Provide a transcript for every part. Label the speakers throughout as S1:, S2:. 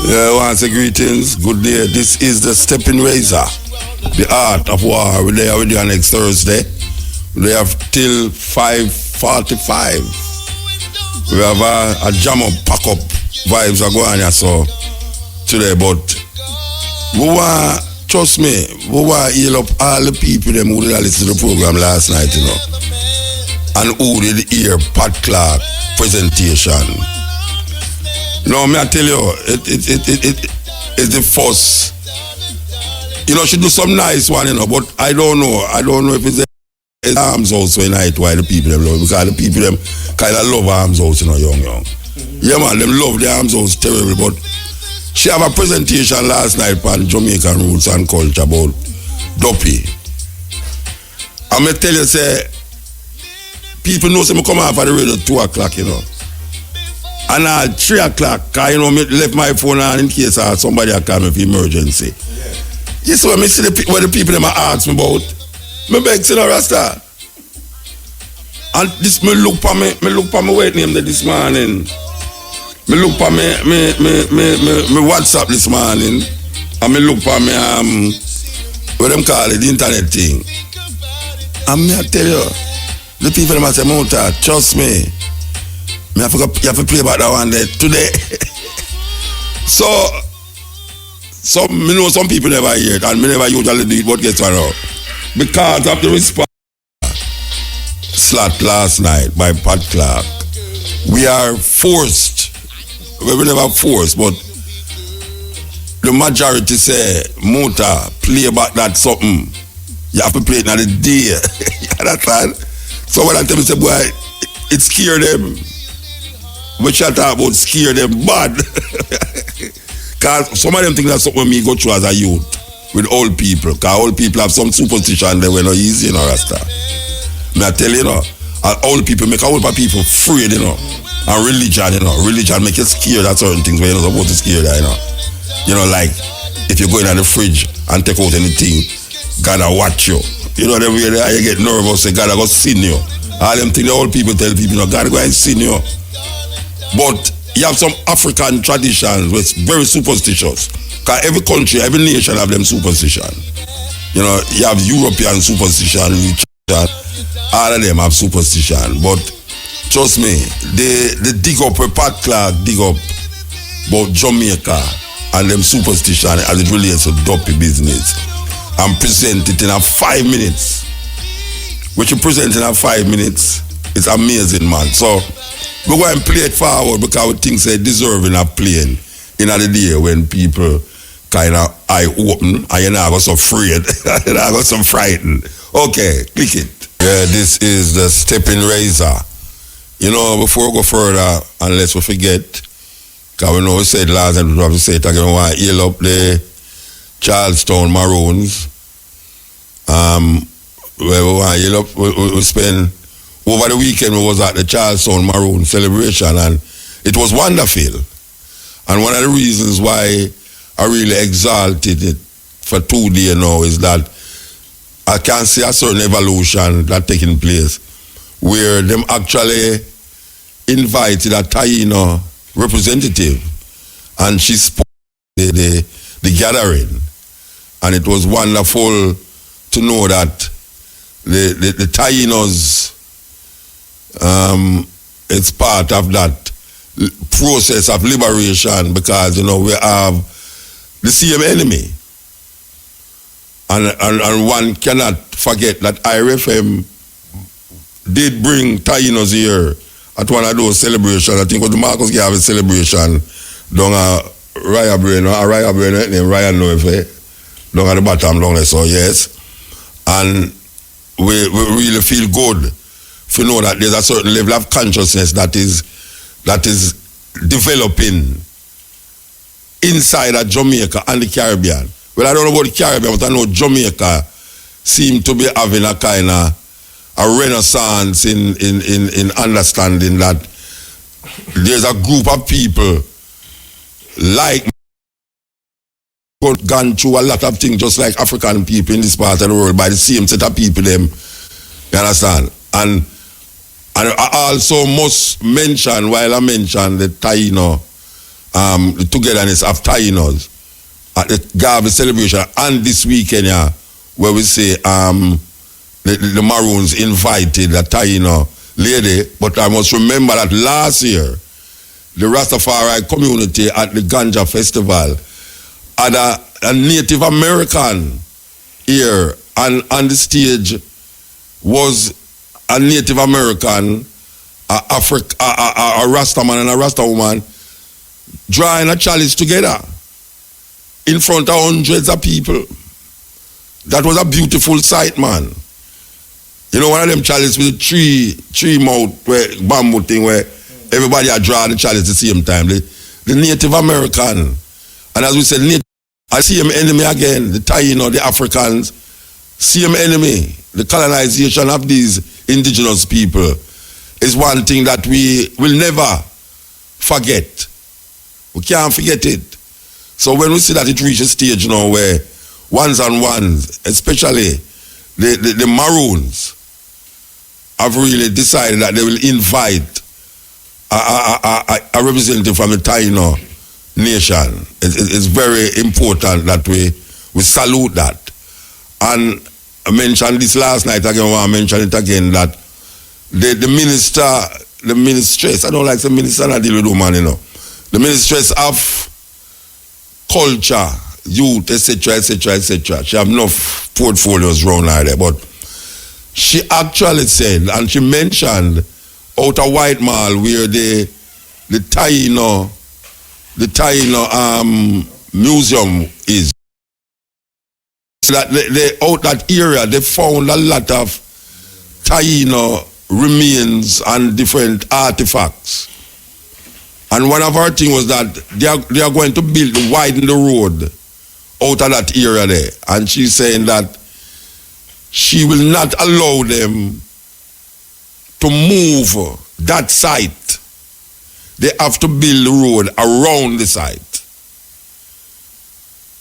S1: Yeah, once again, greetings, good day. This is the Steppin Razor, the art of war. We're there with you next Thursday. We have till 5:45. We have a jam up, pack up vibes are going on so today, but we want, trust me, we want to heal up all the people them who did listen to the program last night, you know, and who did hear Pat Clark presentation. No, me I tell you, it's the first. You know, she do some nice one, you know, but I don't know if it's arms also in night why the people them love, because the people them kind of love arms house, you know, young. Yeah, man, them love the arms house terrible, but she have a presentation last night on Jamaican roots and culture about Duppy. I'm going to tell you, say, people know say me come off at the radio at 2 o'clock, you know. And at 3 o'clock, you know, I left my phone on in case somebody call me for emergency. Yeah. You see what I see what the people them ask me about? Me beg to the Rasta. And this me look for me wait name this morning. Me look for me WhatsApp this morning. And me look for me what them call it, the internet thing. And me I tell you, the people them say, Mouta, trust me. You have to play about that one there today. So me know some people never hear it, and me never usually do it, but guess what now? Because of the response slot last night by Pat Clark, we are forced. We never forced, but the majority say, Mouta, play about that something. You have to play it now the day. You understand? So when I tell me, say, boy, it scared them. We shall talk about scare them bad. Because some of them think that's something me go through as a youth with old people. Because old people have some superstition they were not easy, you know, Rasta. Me I tell you, know, old people make old people afraid, you know. And religion, you know, religion make you scared at certain things where you're not supposed to scare that, you know. You know, like if you go in the fridge and take out anything, God will watch you. You know, the way you get nervous, say God will go sin you. All them things the old people tell people, you know, God will go and sin you. But you have some African traditions which very superstitious. Because every country, every nation have them superstition. You know, you have European superstition, all of them have superstition. But trust me, they dig up, Pat Clark dig up about Jamaica and them superstition as it relates to Duppy business and present it in a 5 minutes. What you present in a 5 minutes, it's amazing, man. So we go and play it forward because we think they deserving of playing in the day when people kind of eye open and you're not so afraid, you're not so frightened. Okay, click it. Yeah, this is the Steppin Razor. You know, before we go further, unless we forget, because we know we said last time, we have to say it again, we want to heal up the Charlestown Maroons. Where we want to heal up, we spend. Over the weekend, we was at the Charlestown Maroon celebration, and it was wonderful. And one of the reasons why I really exalted it for 2 days now is that I can see a certain evolution that taking place, where them actually invited a Taino representative, and she spoke the gathering, and it was wonderful to know that the Tainos. It's part of that process of liberation because, you know, we have the same enemy. And one cannot forget that IRFM did bring Tainos here at one of those celebrations. I think it was the Marcus Garvey celebration down at Raya Brain, named Ryan Noefe, down at the bottom down there, so yes. And we really feel good to know that there's a certain level of consciousness that is developing inside of Jamaica and the Caribbean. Well, I don't know about the Caribbean, but I know Jamaica seems to be having a kind of a renaissance in understanding that there's a group of people like gone through a lot of things just like African people in this part of the world by the same set of people them. You understand? And I also must mention, while I mention the Taino the togetherness of Tainos at the Garvey celebration and this weekend, yeah, where we say the Maroons invited a Taino lady, but I must remember that last year, the Rastafari community at the Ganja Festival had a Native American here, and on the stage was a Native American, a Rasta man and a Rasta woman drawing a chalice together in front of hundreds of people. That was a beautiful sight, man. You know, one of them chalice with the tree mouth, where bamboo thing, where everybody are draw the chalice at the same time. The Native American, and as we said, I see him enemy again. The Taino, the Africans, see him enemy. The colonization of these indigenous people is one thing that we will never forget. We can't forget it. So when we see that it reaches a stage now where ones and ones, especially the Maroons, have really decided that they will invite a representative from the Taino nation. It's very important that we salute that. And I mentioned this last night again, I want to mention it again, that the ministress, I don't like the minister, I deal with woman, you know. The ministress of culture, youth, etc., etc., etc. She have enough portfolios around her there, but she actually said, and she mentioned out of White Mall where the Taino museum is, that they out that area they found a lot of Taino remains and different artifacts. And one of our things was that they are going to widen the road out of that area there. And she's saying that she will not allow them to move that site. They have to build the road around the site.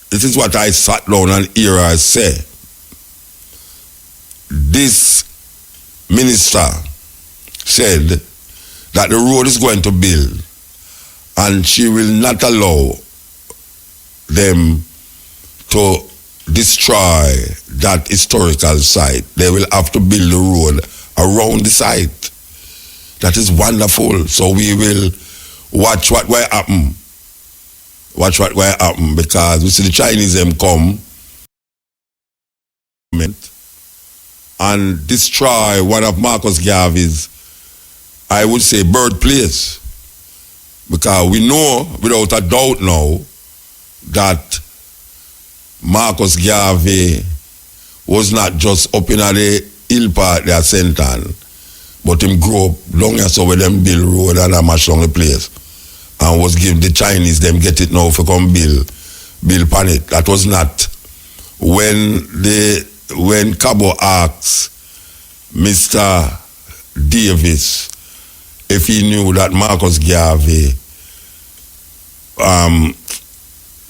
S1: This is what I sat down and hear her say. This minister said that the road is going to build and she will not allow them to destroy that historical site. They will have to build the road around the site. That is wonderful. So we will watch what will happen. Watch what will happen, because we see the Chinese them come and destroy one of Marcus Garvey's, I would say, birthplace. Because we know without a doubt now that Marcus Garvey was not just up in the hill part there, St. Ann, but him grew up long as so with them build road and a mash on the place. And was give the Chinese them get it now for come build pan it. That was not when Cabo asked Mr. Davis if he knew that Marcus Garvey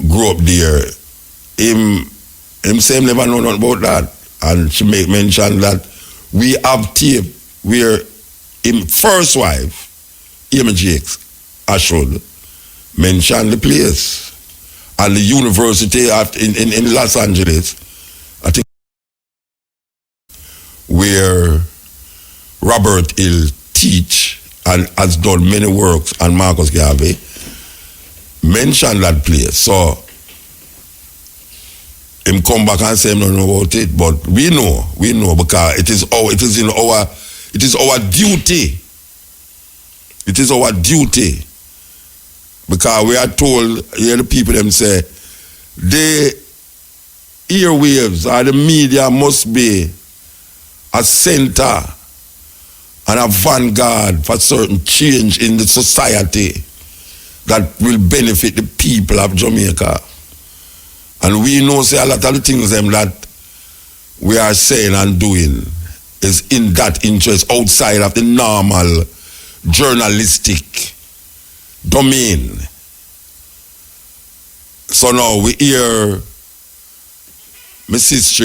S1: grew up there. Him say him never know nothing about that. And she make mention that we have tape where him first wife, Amy Jakes, Ashwood, mentioned the place. And the university in Los Angeles, I think, where Robert Hill teach and has done many works on Marcus Garvey, mentioned that place. So him come back and say him don't know about it, but we know because it is our duty. It is our duty. Because we are told, here the people them say, the airwaves or the media must be a center and a vanguard for certain change in the society that will benefit the people of Jamaica. And we know say a lot of the things them that we are saying and doing is in that interest outside of the normal journalistic domain. So now we hear my sister,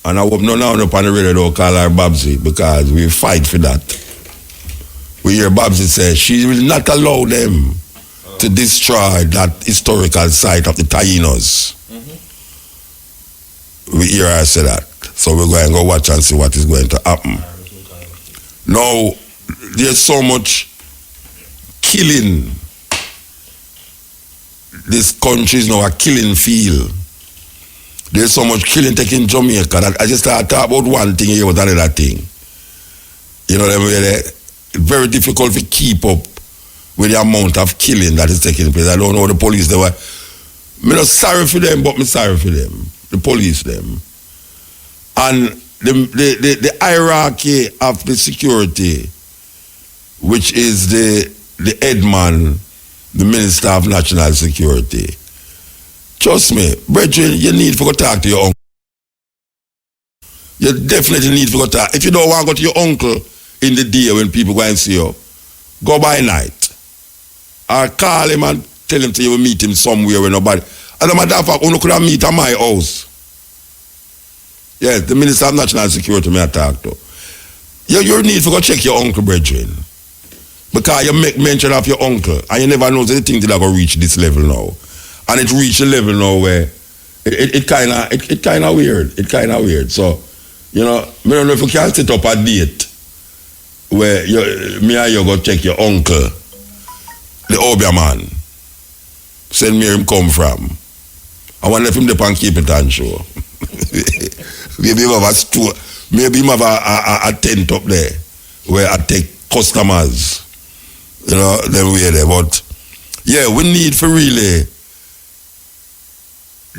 S1: and I hope no now up on the radio don't call her Babsy, because we fight for that. we hear Babsy say she will not allow them to destroy that historical site of the Tainos. We hear her say that. So we're going to go watch and see what is going to happen. Now, there's so much killing. This country is now a killing field. There's so much killing taking Jamaica that I just start talk about one thing here with another thing. You know what I mean? It's very difficult to keep up with the amount of killing that is taking place. I don't know the police they were. I'm not sorry for them, but I'm sorry for them. The police them. And the hierarchy of the security, which is the headman, the Minister of National Security. Trust me, brethren, you need to go talk to your uncle. You definitely need to go talk. If you don't want to go to your uncle in the day when people go and see you, go by night. Or call him and tell him you will meet him somewhere with nobody. As a matter of fact, you could have meet at my house. Yes, the Minister of National Security may I talk to. You need to go check your uncle, brethren. Because you make mention of your uncle and you never know the thing that go reach this level now. And it reached a level now where it kind of weird. It kind of weird. So, you know, I don't know if you can set up a date where me and you go check your uncle, the Obia man. Send me him come from. I want to let him dip and keep it on show. Maybe him have a store. Maybe him have a tent up there where I take customers. You know, them way there. But yeah, we need to really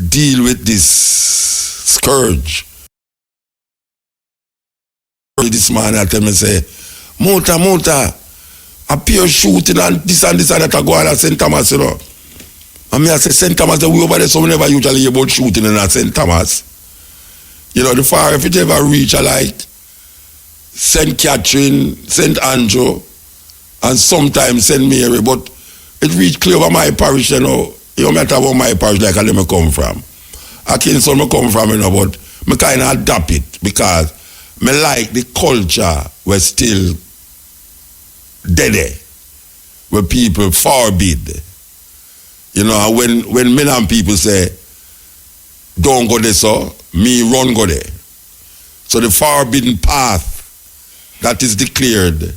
S1: deal with this scourge. This man I tell me say, Mota, appear shooting and this and that I go on at St. Thomas, you know. And me I say St. Thomas, the way over there, so we never usually hear about shooting in St. Thomas. You know, the far if it ever reach like St. Catherine, St. Andrew, and sometimes St. Mary, but it reach clear over my parish, you know. You don't matter about my parish like I let me come from. I can't say me come from, you know, but me kind of adapt it because me like the culture was still dead, where people forbid. You know, when men and people say, don't go there, so me run go there. So the forbidden path that is declared,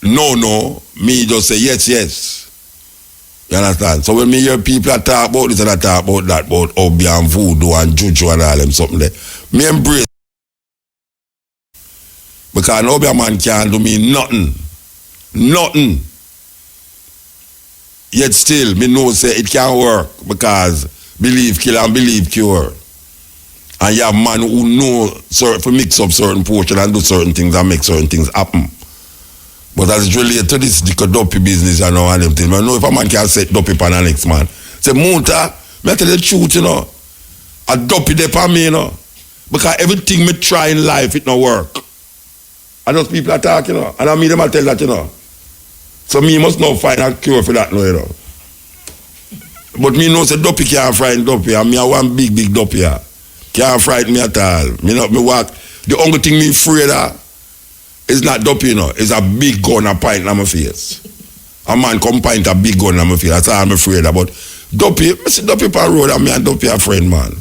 S1: no, me just say yes. You understand? So when me hear people that talk about this and that talk about that, about Obi and Voodoo and Juju and all them something there, me embrace. Because an Obi man can't do me nothing. Yet still, me know say it can work because believe kill and believe cure. And you have man who know to mix up certain portion and do certain things and make certain things happen. But as it related to this dopey business and all them things, I know if a man can set dopey upon the next man. Say, Mota, me tell you the truth, you know. A dopey dey for me, you know. Because everything me try in life, it no work. And those people are talking, you know. And I mean them I tell that, you know. So me must not find a cure for that, no, you know. But me know say dopey can't frighten dopey, and me a one big dopey here. Can't frighten me at all. Me walk. The only thing me afraid of is not dopey, you know. It's a big gun a pint in my face. A man come pint a big gun in my face. That's all I'm afraid of. But dopey, I see dopey on road and me and dopey a friend, man.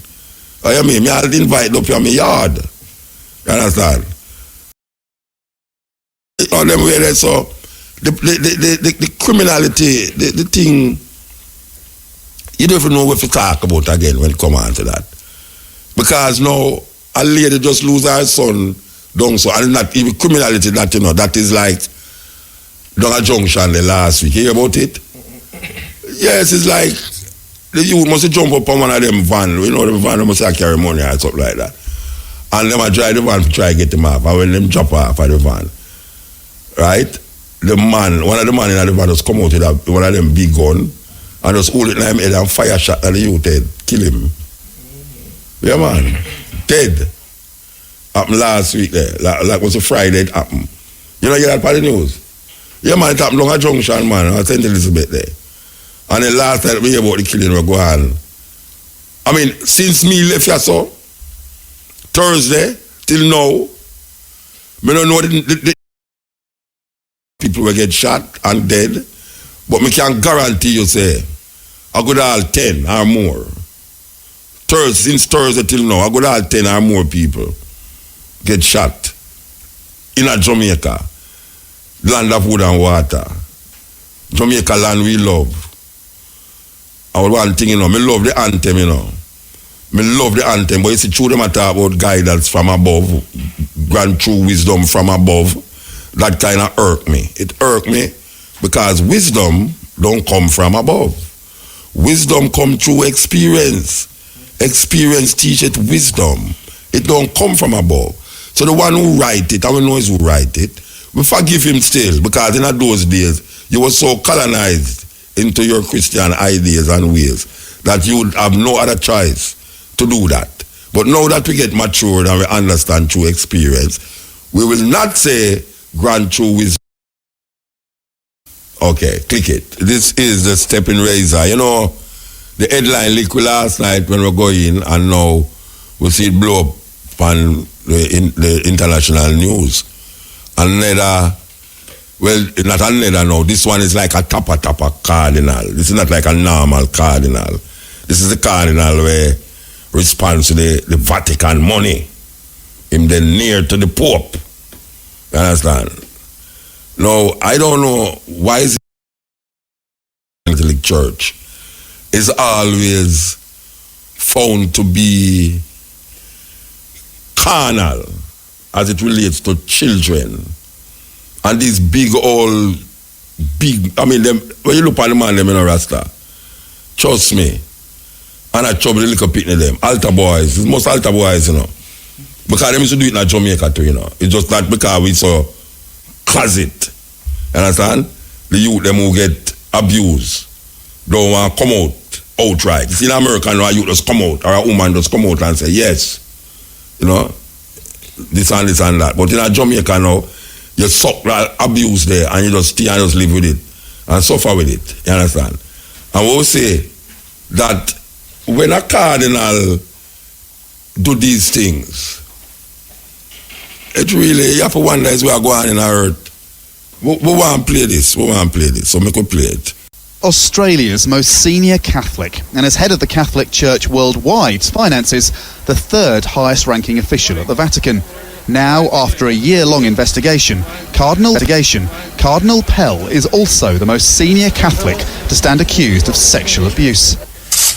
S1: You mean? Me I'll invite dopey on my yard. You understand? On them way there, so the criminality, the thing, you don't even know what to talk about again when it come on to that. Because now a lady just lose her son down so, and not even criminality that, you know, that is like down a Junction the last week. You hear about it? Yes, it's like the youth must jump up on one of them van, you know, the van must carry money or something like that. And them drive the van to try to get him off. And when them drop off of the van, right? One of the man in the van just come out with one of them big gun and just hold it in him head and fire shot at the youth head, kill him. Yeah, man. Dead. Happened last week there. Like was a Friday it happened. You know, you hear that part of the news? Yeah, man, it happened along a Junction, man. I St. Elizabeth there. And then last time we hear about the killing will go on. I mean, since me left here so, Thursday till now, me don't know the people will get shot and dead, but me can guarantee you, say, I go to all 10 or more. Since Thursday till now, I go to all 10 or more people get shot in a Jamaica, land of wood and water. Jamaica land we love. And one thing, you know, me love the anthem, you know. Me love the anthem, but you see, true them a talk about guidance from above, grant true wisdom from above. That kind of irk me. It irk me because wisdom don't come from above. Wisdom come through experience. Experience teacheth wisdom. It don't come from above. So the one who write it, I will know is who write it, we forgive him still, because in those days, you were so colonized into your Christian ideas and ways that you would have no other choice to do that. But now that we get matured and we understand through experience, we will not say grant true wisdom. Okay, click it. This is the Steppin Razor. You know, the headline leak last night when we go in, and now we see it blow up on the international news. Another, well, not another now. This one is like a tapa cardinal. This is not like a normal cardinal. This is the cardinal where responds to the Vatican money. Him then near to the Pope. You understand? Now, I don't know why is the Catholic Church is always found to be carnal as it relates to children. And these big, I mean, them, when you look at the man, them in a rasta, trust me, and I trouble the little pitney them, altar boys, it's most altar boys, you know. Because them used to do it in Jamaica too, you know. It's just not because we so closet. You understand? The youth, them who get abused, don't want to come out outright. You see in America, a youth just come out, or a woman just come out and say, yes, you know, this and that. But in a Jamaica now, you suck that abuse there and you just stay and just live with it and suffer with it. You understand? And we will say that when a cardinal do these things, it really, you have to wonder is where going in our earth. We want to play this. So make we play it.
S2: Australia's most senior Catholic, and as head of the Catholic Church worldwide, finances the third highest ranking official at the Vatican. Now, after a year-long investigation, Cardinal Pell is also the most senior Catholic to stand accused of sexual abuse.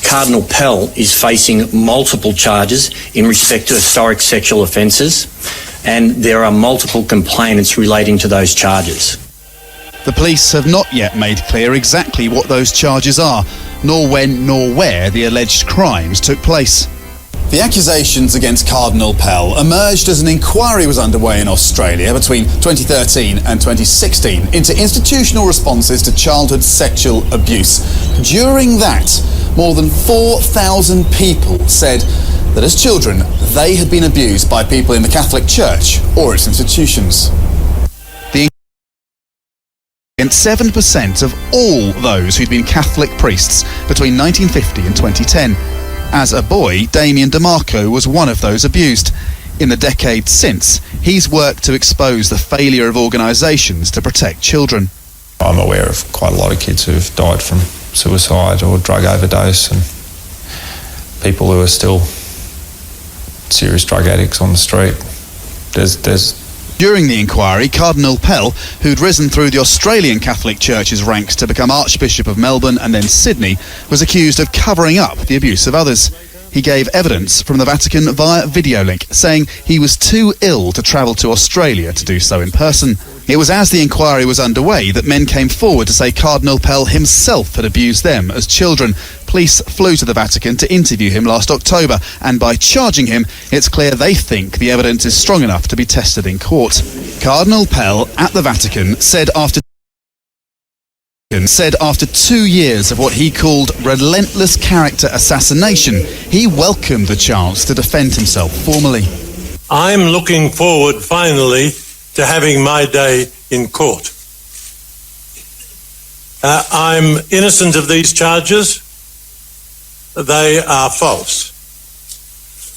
S3: Cardinal Pell is facing multiple charges in respect to historic sexual offences, and there are multiple complainants relating to those charges.
S2: The police have not yet made clear exactly what those charges are, nor when nor where the alleged crimes took place. The accusations against Cardinal Pell emerged as an inquiry was underway in Australia between 2013 and 2016 into institutional responses to childhood sexual abuse. During that, more than 4,000 people said that as children they had been abused by people in the Catholic Church or its institutions. Against 7% of all those who'd been Catholic priests between 1950 and 2010. As a boy, Damien DeMarco was one of those abused. In the decades since, he's worked to expose the failure of organisations to protect children.
S4: I'm aware of quite a lot of kids who've died from suicide or drug overdose, and people who are still serious drug addicts on the street.
S2: During the inquiry, Cardinal Pell, who'd risen through the Australian Catholic Church's ranks to become Archbishop of Melbourne and then Sydney, was accused of covering up the abuse of others. He gave evidence from the Vatican via video link, saying he was too ill to travel to Australia to do so in person. It was as the inquiry was underway that men came forward to say Cardinal Pell himself had abused them as children. Police flew to the Vatican to interview him last October, and by charging him, it's clear they think the evidence is strong enough to be tested in court. Cardinal Pell at the Vatican said after 2 years of what he called relentless character assassination, he welcomed the chance to defend himself formally.
S5: I'm looking forward, finally, to having my day in court. I'm innocent of these charges. They are false.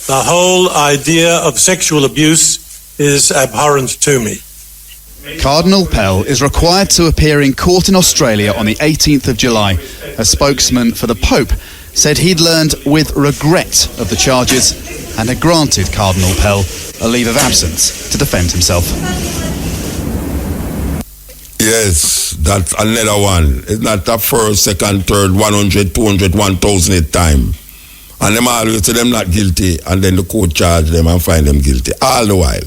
S5: The whole idea of sexual abuse is abhorrent to me.
S2: Cardinal Pell is required to appear in court in Australia on the 18th of July. A spokesman for the Pope said he'd learned with regret of the charges and had granted Cardinal Pell a leave of absence to defend himself.
S1: Yes, that's another one. It's not the first, second, third, 100, 200, 1,000th time. And them always say them not guilty, and then the court charge them and find them guilty. All the while,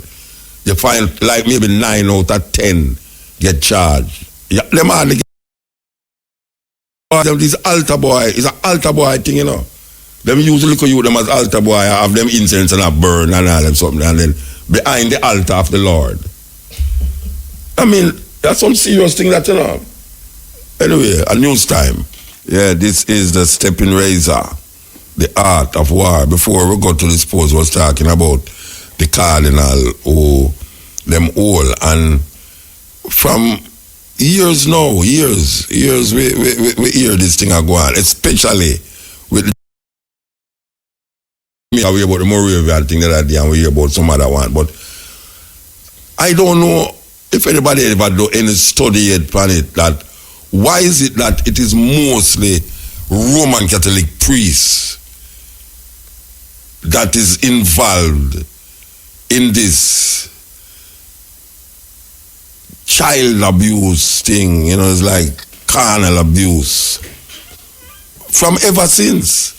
S1: you find like maybe 9 out of 10 get charged. Yeah, them all get. This altar boy is an altar boy thing, you know. Them usually look at you them as altar boy, have them incense and a burn and all them something, and then behind the altar of the Lord. I mean, that's some serious thing that, you know. Anyway, a news time. Yeah, this is the Steppin Razor, the art of war. Before we got to this post, was talking about the cardinal who them all, and from years now, years we hear this thing go on, especially with me. I hear about the Moravian thing that I did, and we hear about some other one, but I don't know if anybody ever do any study yet on it, that why is it that it is mostly Roman Catholic priests that is involved in this child abuse thing, you know, it's like carnal abuse from ever since.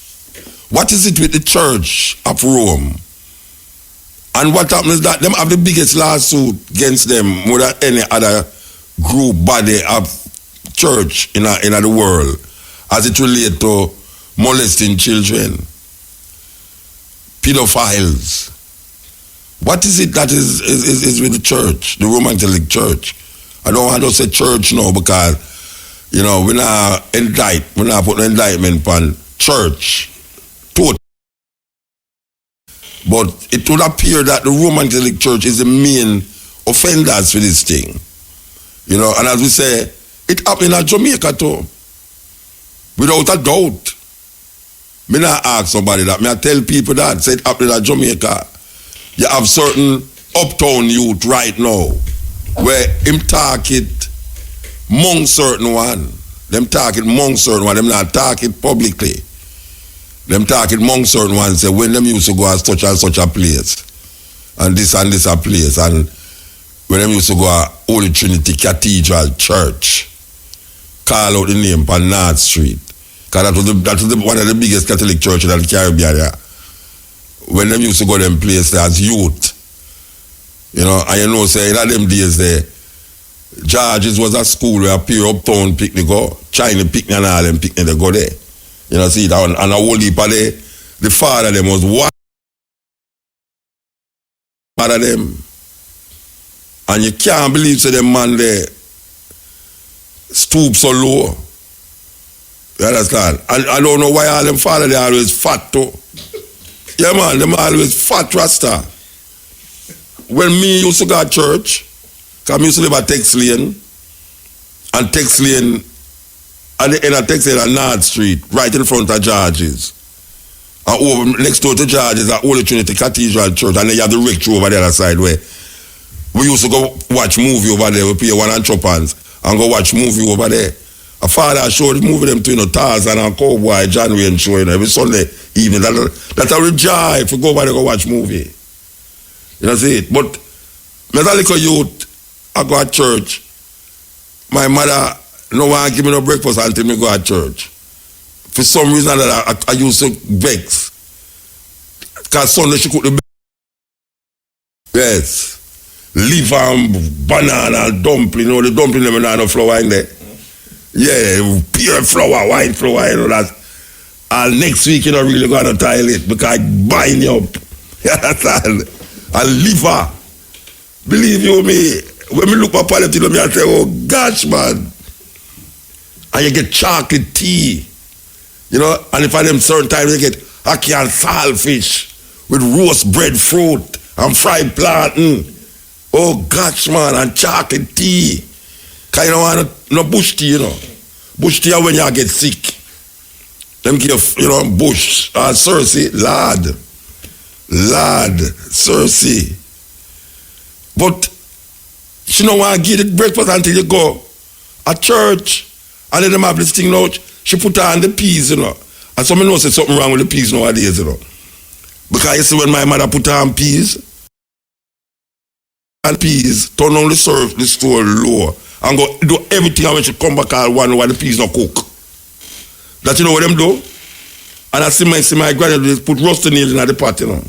S1: What is it with the Church of Rome? And what happens is that them have the biggest lawsuit against them more than any other group, body of church in the world as it relates to molesting children, pedophiles. What is it that is with the church, the Roman Catholic Church? I don't want to say church now because, you know, we're not putting an indictment on church. But it would appear that the Roman Catholic Church is the main offenders for this thing. You know, and as we say, it happened in Jamaica too. Without a doubt. Me not ask somebody that. Me I tell people that. Say it happened in Jamaica. You have certain uptown youth right now where him talk it among certain one. Them talk it among certain one. Them not talk it publicly. Them talking among certain ones, say when them used to go to such and such a place, and this a place, and when them used to go to Holy Trinity Cathedral Church, call out the name on North Street, because that was one of the biggest Catholic churches in the Caribbean. Yeah. When them used to go to them places as youth, you know, and you know, say in them days there, George's was a school where a pure uptown picnic go, China picnic and all them picnic they go there. You know, see it, and a whole heap of the father of them was one of them. And you can't believe so them man there stoop so low. You understand? And I don't know why all them father they always fat too. Yeah man, them always fat rasta. When me used to go to church, because I used to live at Tex Lane, and Tex Lane at the end of Tex Lane on North Street, right in front of George's. And over next door to George's at Holy Trinity Cathedral Church, and then you have the rectory over the other side where we used to go watch movie over there. We pay one and chopans and go watch movie over there. A father showed the movie them to, you know, Tarzan and Cowboy, John Wayne show, you know, every Sunday evening. That's how we drive if we go over there go watch movie. You know, see it. But as a little youth, I go to church. My mother no one give me no breakfast until me go to church. For some reason that I used to vex. Because Sunday she cook the yes. Liver and banana and dumpling. You know the dumpling them not no flour in there. Yeah, pure flour, white flour, you know that. And next week you don't really go to the toilet because I bind you up. You understand? And liver. Believe you me, when me look at palette, you know me I say, oh gosh man. And you get chocolate tea, you know, and if I them certain times you get ackee and saltfish with roast breadfruit and fried plantain. Oh gosh man, and chocolate tea. Cause you don't want no bush tea, you know. Bush tea when you get sick. Them give, you know, bush, Cersei, lard, Cersei. But She don't want to give the breakfast until you go at church. And then them have this thing now. She put on the peas, you know. And some know say something wrong with the peas nowadays, you know. Because you see when my mother put on peas, and peas, turn on the stove low, and go do everything, and when she come back all one while the peas not cook. That you know what them do? And I see my granddad put rusty nail in the pot, you know.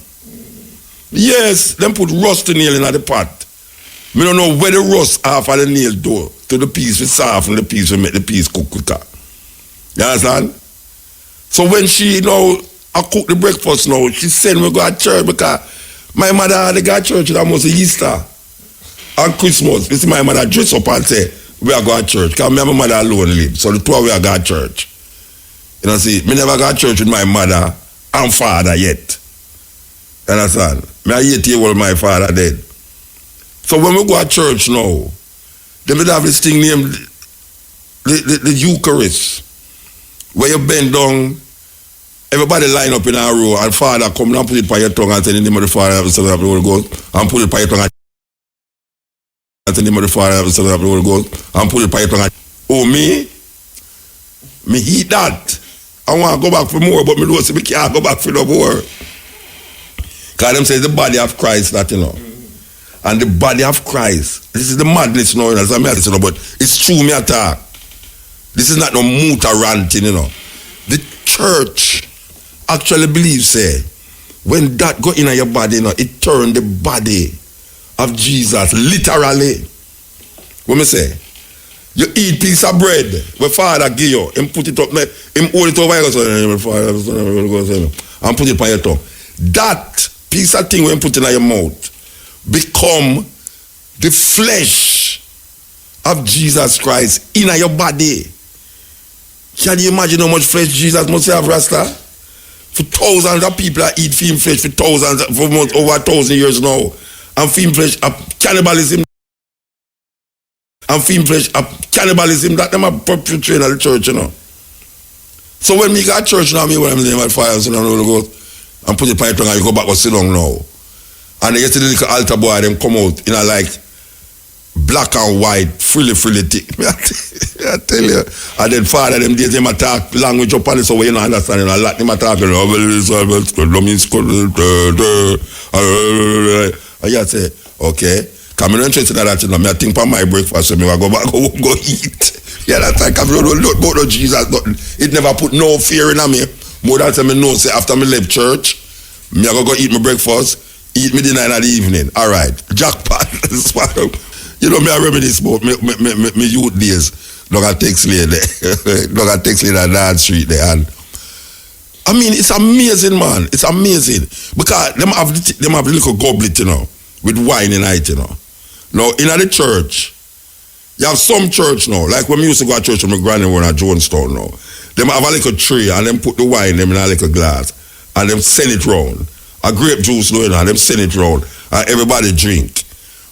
S1: Yes, them put rusty nail in the pot. Me don't know where the rust half of the nail do to the peas, we soft and the peas will make the peas cook quicker. You understand? So when she I cook the breakfast now, she send me go to church because my mother had to go to church almost Easter and Christmas. You see my mother dress up and say, we are going to church because me and my mother alone live. So the two of we are going to church. You know, see, me never go to church with my mother and father yet. You understand? Me 8 years old, my father dead. So when we go to church now, they will have this thing named the Eucharist, where you bend down, everybody line up in a row, and Father come and put it by your tongue and say, in the name of the Father, and the Son, and the Holy Ghost, and put it by your tongue and say, in the name of the Father, and the Son, and the Holy Ghost, and put it by your tongue. Oh, me eat that. I want to go back for more, but me don't say me can't go back for no more. Because them say the body of Christ, that, you know. And the body of Christ. This is the madness, you know, but it's true me attack. This is not no muta ranting, you know. The church actually believes, say, when that go in your body, you know, it turn the body of Jesus, literally. What me say? You eat piece of bread, where Father give you, and put it up, him hold it over your and put it on your tongue. That piece of thing when you put it in your mouth become the flesh of Jesus Christ in your body. Can you imagine how much flesh Jesus must have, Rasta? For thousands of people that eat film flesh for over 1,000 years now. And film flesh of cannibalism. And film flesh of cannibalism that them are perpetrating at the church, you know. So when we got church now, me when I'm in my fire, and put it on your tongue and you go back and sit down now. And they get to the little altar boy, them come out in a like black and white, frilly thick. I tell you. And then Father, them days, them attack language up on it, so we don't understand. And a lot them attack. And you say, okay. Come in interested in that, you know, I think for my breakfast, so I go back home, go eat. Yeah, that's like, I don't know about Jesus, nothing. It never put no fear in me. More than I know, say, after I left church, I go eat my breakfast, eat me dinner in the evening. All right, jackpot. You know, I reminisce about me youth days. Look at Texley there. Look at Texley on that street there. And I mean, it's amazing, man. It's amazing. Because them have the little goblet, you know, with wine in it, you know. Now, in the church, you have some church now, like when we used to go to church with my granny when at Jonestown now. Them have a little tray and them put the wine them in a little glass and them send it round. A grape juice, you know, and them send it round and everybody drink.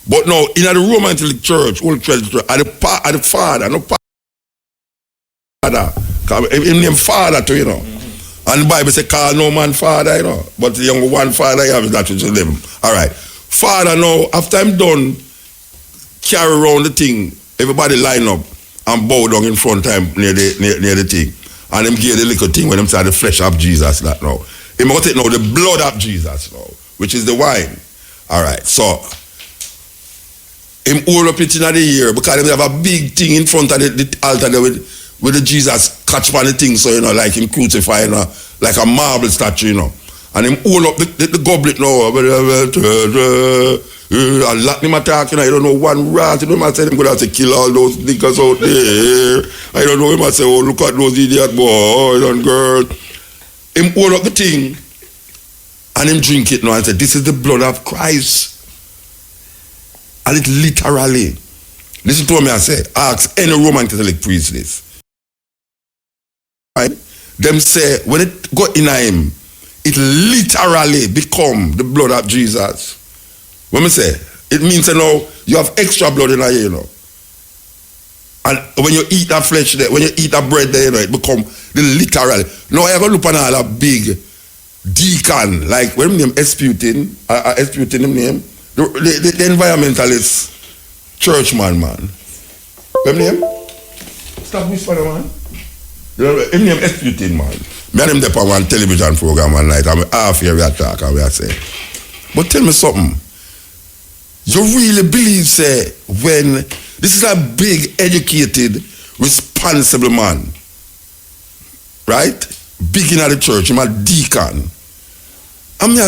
S1: But now, in the Roman Catholic Church, old church, at the father, no father, him name father too, you know. And the Bible say, call no man father, you know. But the young one father, you have that which is them. All right. Father now, after I'm done, carry around the thing, everybody line up and bow down in front time near the thing. And them give the little thing when them say the flesh of Jesus that now. He must take now the blood of Jesus now, which is the wine. All right, so him hold up it in the ear because they have a big thing in front of the altar there with the Jesus catch on the thing, so you know, like him crucified, you know, like a marble statue, you know. And him hold up the goblet now. And lock him attack, you know, I don't know one rat, you know, I said him going to have to kill all those niggas out there. I don't know him, I say, oh, look at those idiot boys and girls. Him hold up the thing and him drink it now and say, this is the blood of Christ. And it literally, listen to me I say, ask any Roman Catholic priest this. Right? Them say, when it go in him, it literally become the blood of Jesus. When I say, it means, you know, you have extra blood in you, you know. And when you eat that flesh there, when you eat that bread there, you know, it become the literal. Now I go look on all a big deacon, like when him name Esputin, Esputin him name, the environmentalists, churchman, man. Him name? Stop whispering, man. You know, him name Esputin, man. Me and him there on one television program one night, and we half here we are talk and we are say. But tell me something. You really believe, say, when this is a big, educated, responsible man, right? Big in the church, him a deacon. And me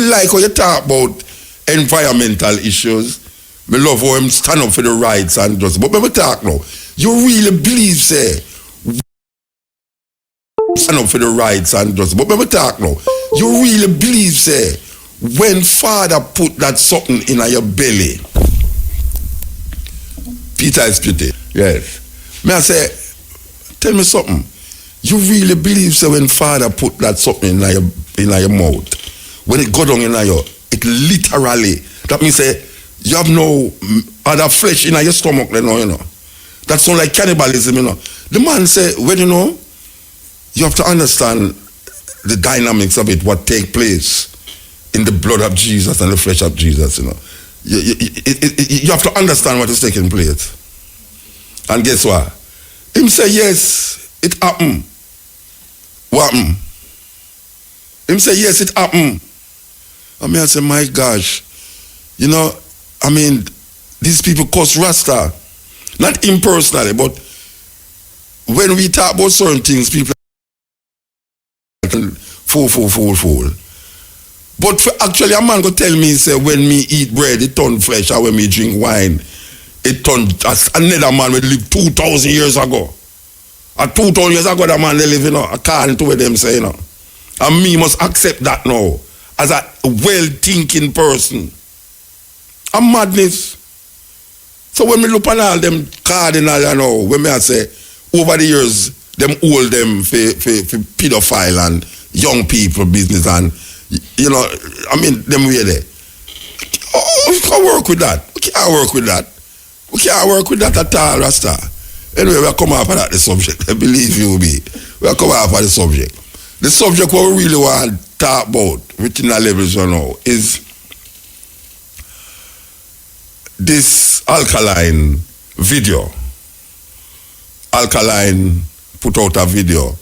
S1: like how you talk about environmental issues. Me love how him stand up for the rights and just. But me talk now. You really believe, say, stand up for the rights and just. But me talk now. You really believe, say, when Father put that something in your belly, Peter is pity. Yes. Me I say, tell me something. You really believe, say, when Father put that something in your mouth, when it go down in your, it literally, that means, say, you have no other flesh in your stomach, you know. That sounds like cannibalism, you know. The man say, well, you know, you have to understand the dynamics of it, what take place in the blood of Jesus and the flesh of Jesus, you know. You have to understand what is taking place. And guess what? Him say, yes, it happened. What happened? Him say, yes, it happened. I mean, I say, my gosh, you know, I mean, these people cause Rasta. Not impersonally, but when we talk about certain things, people fool. But for actually, a man go tell me, say, when me eat bread, it turn flesh, or when me drink wine, it turn, as another man would live 2,000 years ago. 2,000 years ago, that man they live, you know, according to what them say, you know. And me must accept that now, as a well-thinking person. A madness. So when me look at all them cardinal, you know, when me I say, over the years, them hold them for pedophile and young people business and, you know, I mean, them way there. Oh, we can't work with that. We can't work with that. We can't work with that at all, Rasta. Anyway, we'll come up at the subject. I believe you me. We'll come up at the subject. The subject what we really want to talk about, within the levels, you know, is this Alkaline video. Alkaline put out a video,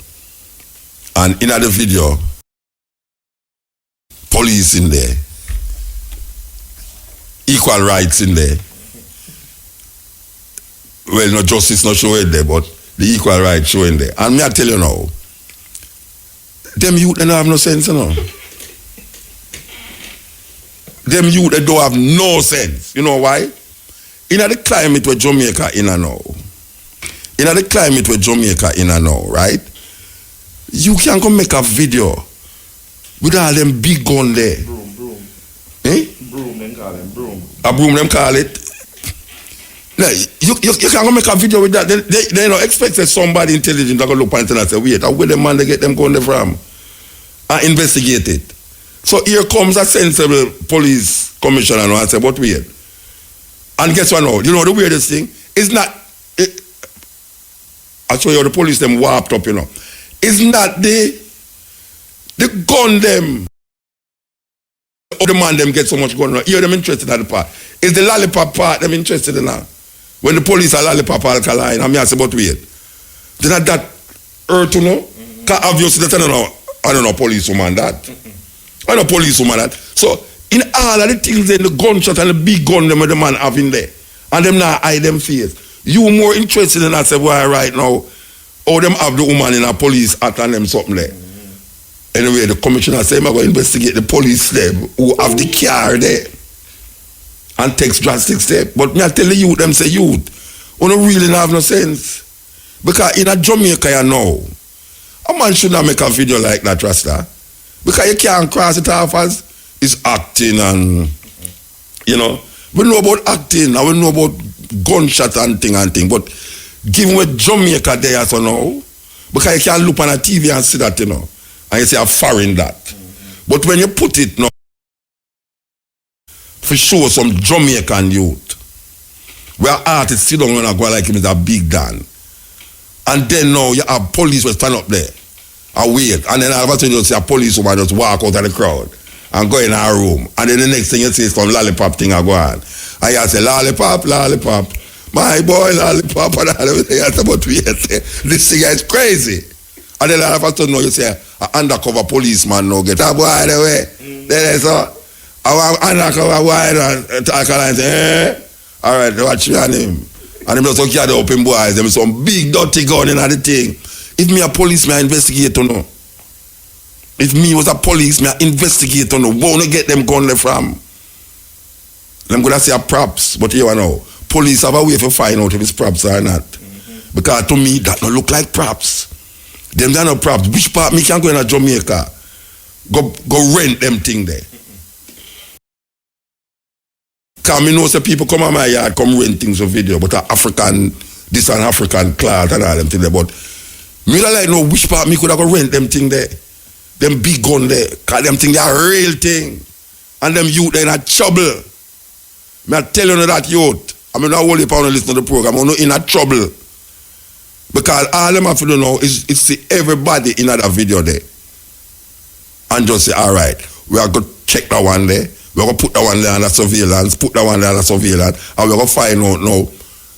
S1: and in the video, police in there, equal rights in there. Well, no justice not showing there, but the equal rights showing there. And me I tell you now, them youth they don't have no sense, you know. Them youth they don't have no sense. You know why? In the climate where Jamaica in and now. In the climate where Jamaica in and now, right? You can go make a video with all them big gun there.
S6: Broom.
S1: Eh?
S6: Broom, them call them broom.
S1: A broom them call it. Now, you can go make a video with that. They don't expect that somebody intelligent to go look at it and say, wait, where the man they get them gun from? And investigate it. So here comes a sensible police commissioner and say, but wait. And guess what now? You know the weirdest thing? It's not, I show you the police them warped up, you know. It's not the gun them. Or the man them get so much gun. Here them interested in the part. It's the lollipop part them interested in now. When the police are lollipop Alkaline, I mean I say, but wait. They're not that hurt, you know? Because obviously I don't know policewoman that. I know policewoman that. So in all of the things in the gunshot and the big gun them the man have in there, and them not hide them face. You more interested in that say, why right now, how them have the woman in a police hat and them something there. Anyway, the commissioner say, I'm going to investigate the police there who have the car there and takes drastic steps. But me I tell the youth, them say, youth, you don't really have no sense. Because in a Jamaica you know, a man should not make a video like that, Rasta. Because you can't cross it off as it's acting and, you know. We know about acting and we know about gunshot and thing. But given what Jamaica there so now, because you can't look on a TV and see that, you know. And you say, I'm foreign that. But when you put it now, for sure some Jamaican youth, where artists sit down and go like him is a big Dan. And then now you have police will stand up there and wait. And then all of a sudden you see a policewoman just walk out of the crowd and go in our room. And then the next thing you see is some lollipop thing and go on. And you say, lollipop, lollipop. My boy, lollipop, and all everything. I said, but we say, this thing is crazy. And then all of a sudden, you say, an undercover policeman now get a boy away. Then they say, I undercover boy and talk and say, all right, watch me on him. And him just carry up him boys. Them some big dirty gun in the thing. If me a policeman, I investigate or no. If me was a policeman, I investigate or no. Where wanna get them gun there from? I'm gonna say a props, but you know, police have a way to find out if it's props or not. Because to me, that don't look like props. Them are not props. Which part me can go in a Jamaica? Go rent them thing there. Because me know say people come on my yard, come rent things for video, but African, this and African class and all them thing there. But me don't like know which part me could have go rent them thing there. Them big gun there. Because them thing they are real thing. And them youth they in a trouble. Me I tell you that youth. I mean not only upon listen to the program, I'm not in a trouble. Because all them have to do now is see everybody in that video there. And just say, all right, we are going to check that one there. We're going to put that one there under surveillance, put that one there under surveillance, and we're going to find out now.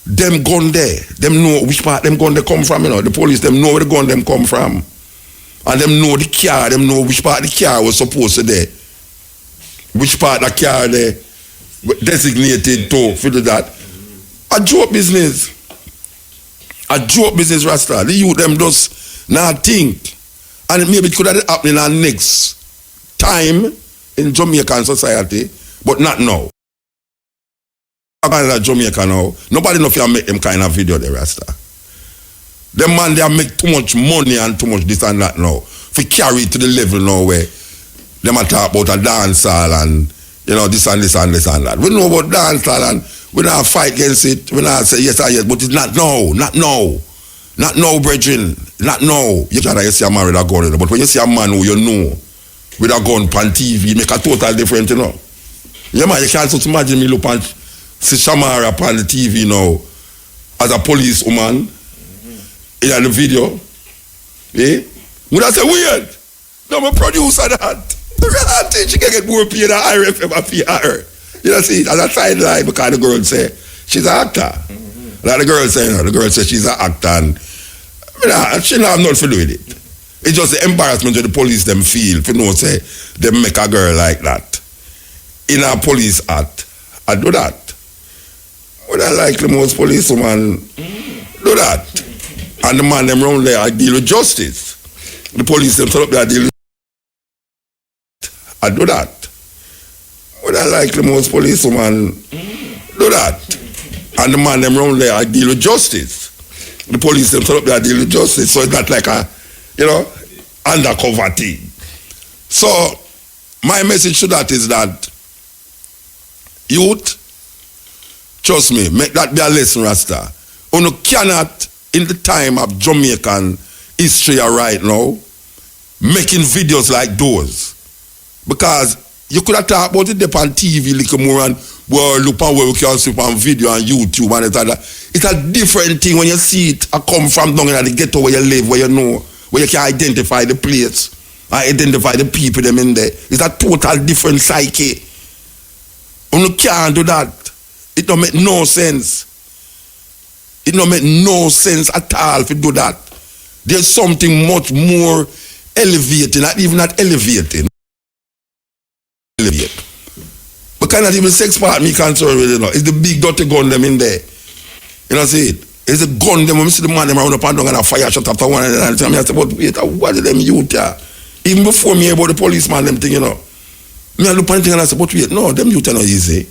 S1: Them gun there, them know which part them gun they come from, you know. The police, them know where the gun them come from. And them know the car, them know which part the car was supposed to there. Which part the car there designated to for that. A joke business. A joke business, Rasta. The youth them just not think. And maybe it could have happened in our next time in Jamaican society, but not now. Jamaica now, nobody know if you make them kind of video there, Rasta. Them man, they make too much money and too much this and that now. If we carry it to the level now where them a talk about a dance hall and, you know, this and this and this and that. We know about dance hall and we don't fight against it. We don't say yes or yes, but it's not now, not now. Not now, brethren. Not now. You can't see a man with a gun, but when you see a man who you know with a gun on TV, make a total difference, you know. Yeah, man, you can't just imagine me look and see Shamara on the TV now as a police woman in the video. Eh? Would I say weird? No, I'm a producer that. I think she can get more paid than IRF ever pay her. You know, see, as a sideline, because the girl say she's an actor. Like the girl say, you know, the girl say she's an actor and she don't have nothing to do with it. It's just the embarrassment that the police them feel if you know say they make a girl like that. In a police act, I do that. Would I like the most policewoman do that? And the man them round there, I deal with justice. The police them set up there, I deal with I do that. Would I like the most policewoman do that? And the man them round there, I deal with justice. The police them set up there, I deal with justice. So it's not like a, you know, undercover thing. So my message to that is that youth, trust me, make that be a lesson, Rasta. You cannot, in the time of Jamaican history right now, making videos like those. Because you could have talked about it on TV little more and well, look on where we can see on video on YouTube and it's a different thing when you see it come from down in the ghetto where you live, where you know, where you can identify the place, identify the people them in there. It's a total different psyche. You can't do that. It don't make no sense. It don't make no sense at all if you do that. There's something much more elevating, not even not elevating. But cannot even sex part me concerned with, you know. It's the big dirty gun them in there. You know see it? It's the gun them when we see the man them around up and down and a fire shot after one and I say, but wait, what is them youth here? Even before me about the policeman them thing, you know. Me I look at thing and I say, but wait, no, them youth are not easy.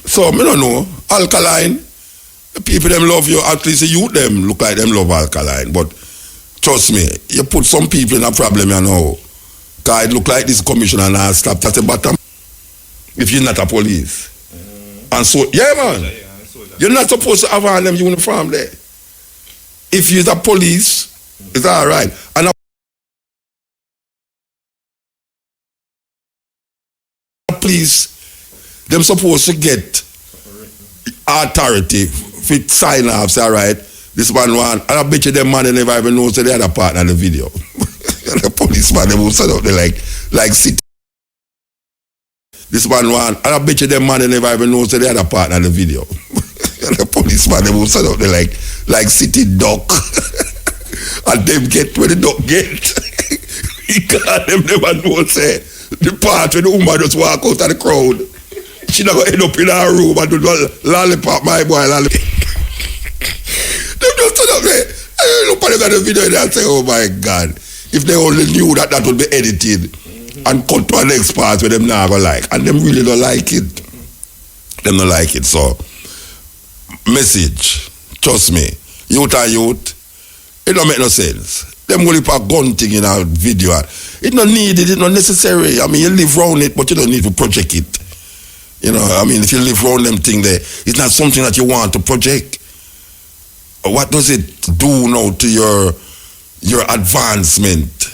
S1: So me don't know. Alkaline, the people them love you, at least the youth them look like them love alkaline. But trust me, you put some people in a problem, you know. Because it look like this commissioner now stopped at the bottom. If you're not a police. And so, yeah man, you're not supposed to have on them uniform there. If you're a police, it's alright. And a police, them supposed to get authority fit sign off, say alright, this man one, and I bet you them man they never even know the other part of the video. The policeman they will set up there like city. This man want, and I bet you them man they never even know so the other part of the video. And the policeman they will set up there like city duck. And them get where the duck get. He can't them never know say the part where the woman just walk out of the crowd. She not gonna end up in her room and do lollipop, my boy lollipop. Them just set up there. I look at the video and I say, oh my God, if they only knew that would be edited and cut to an next part where them not gonna like. And them really don't like it. Them don't like it. So message, trust me, youth and youth, it don't make no sense. Them only put gun thing in a video. It not needed, it not necessary. I mean, you live around it, but you don't need to project it. You know, I mean, if you live around them thing there, it's not something that you want to project. What does it do now to your advancement?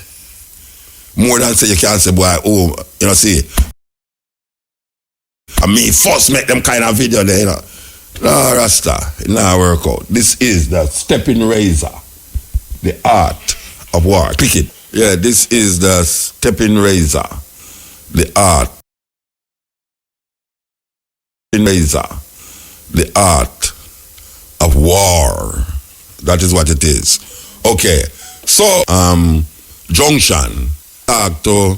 S1: More than say you can't say, boy, oh, you know, see, I mean, first make them kind of video there, you know. No, Rasta, it not work out. This is the Steppin Razor, the art of war. Click it. Yeah, this is the Steppin Razor, the art. Razor, the art of war. That is what it is. Okay, so Junction talk to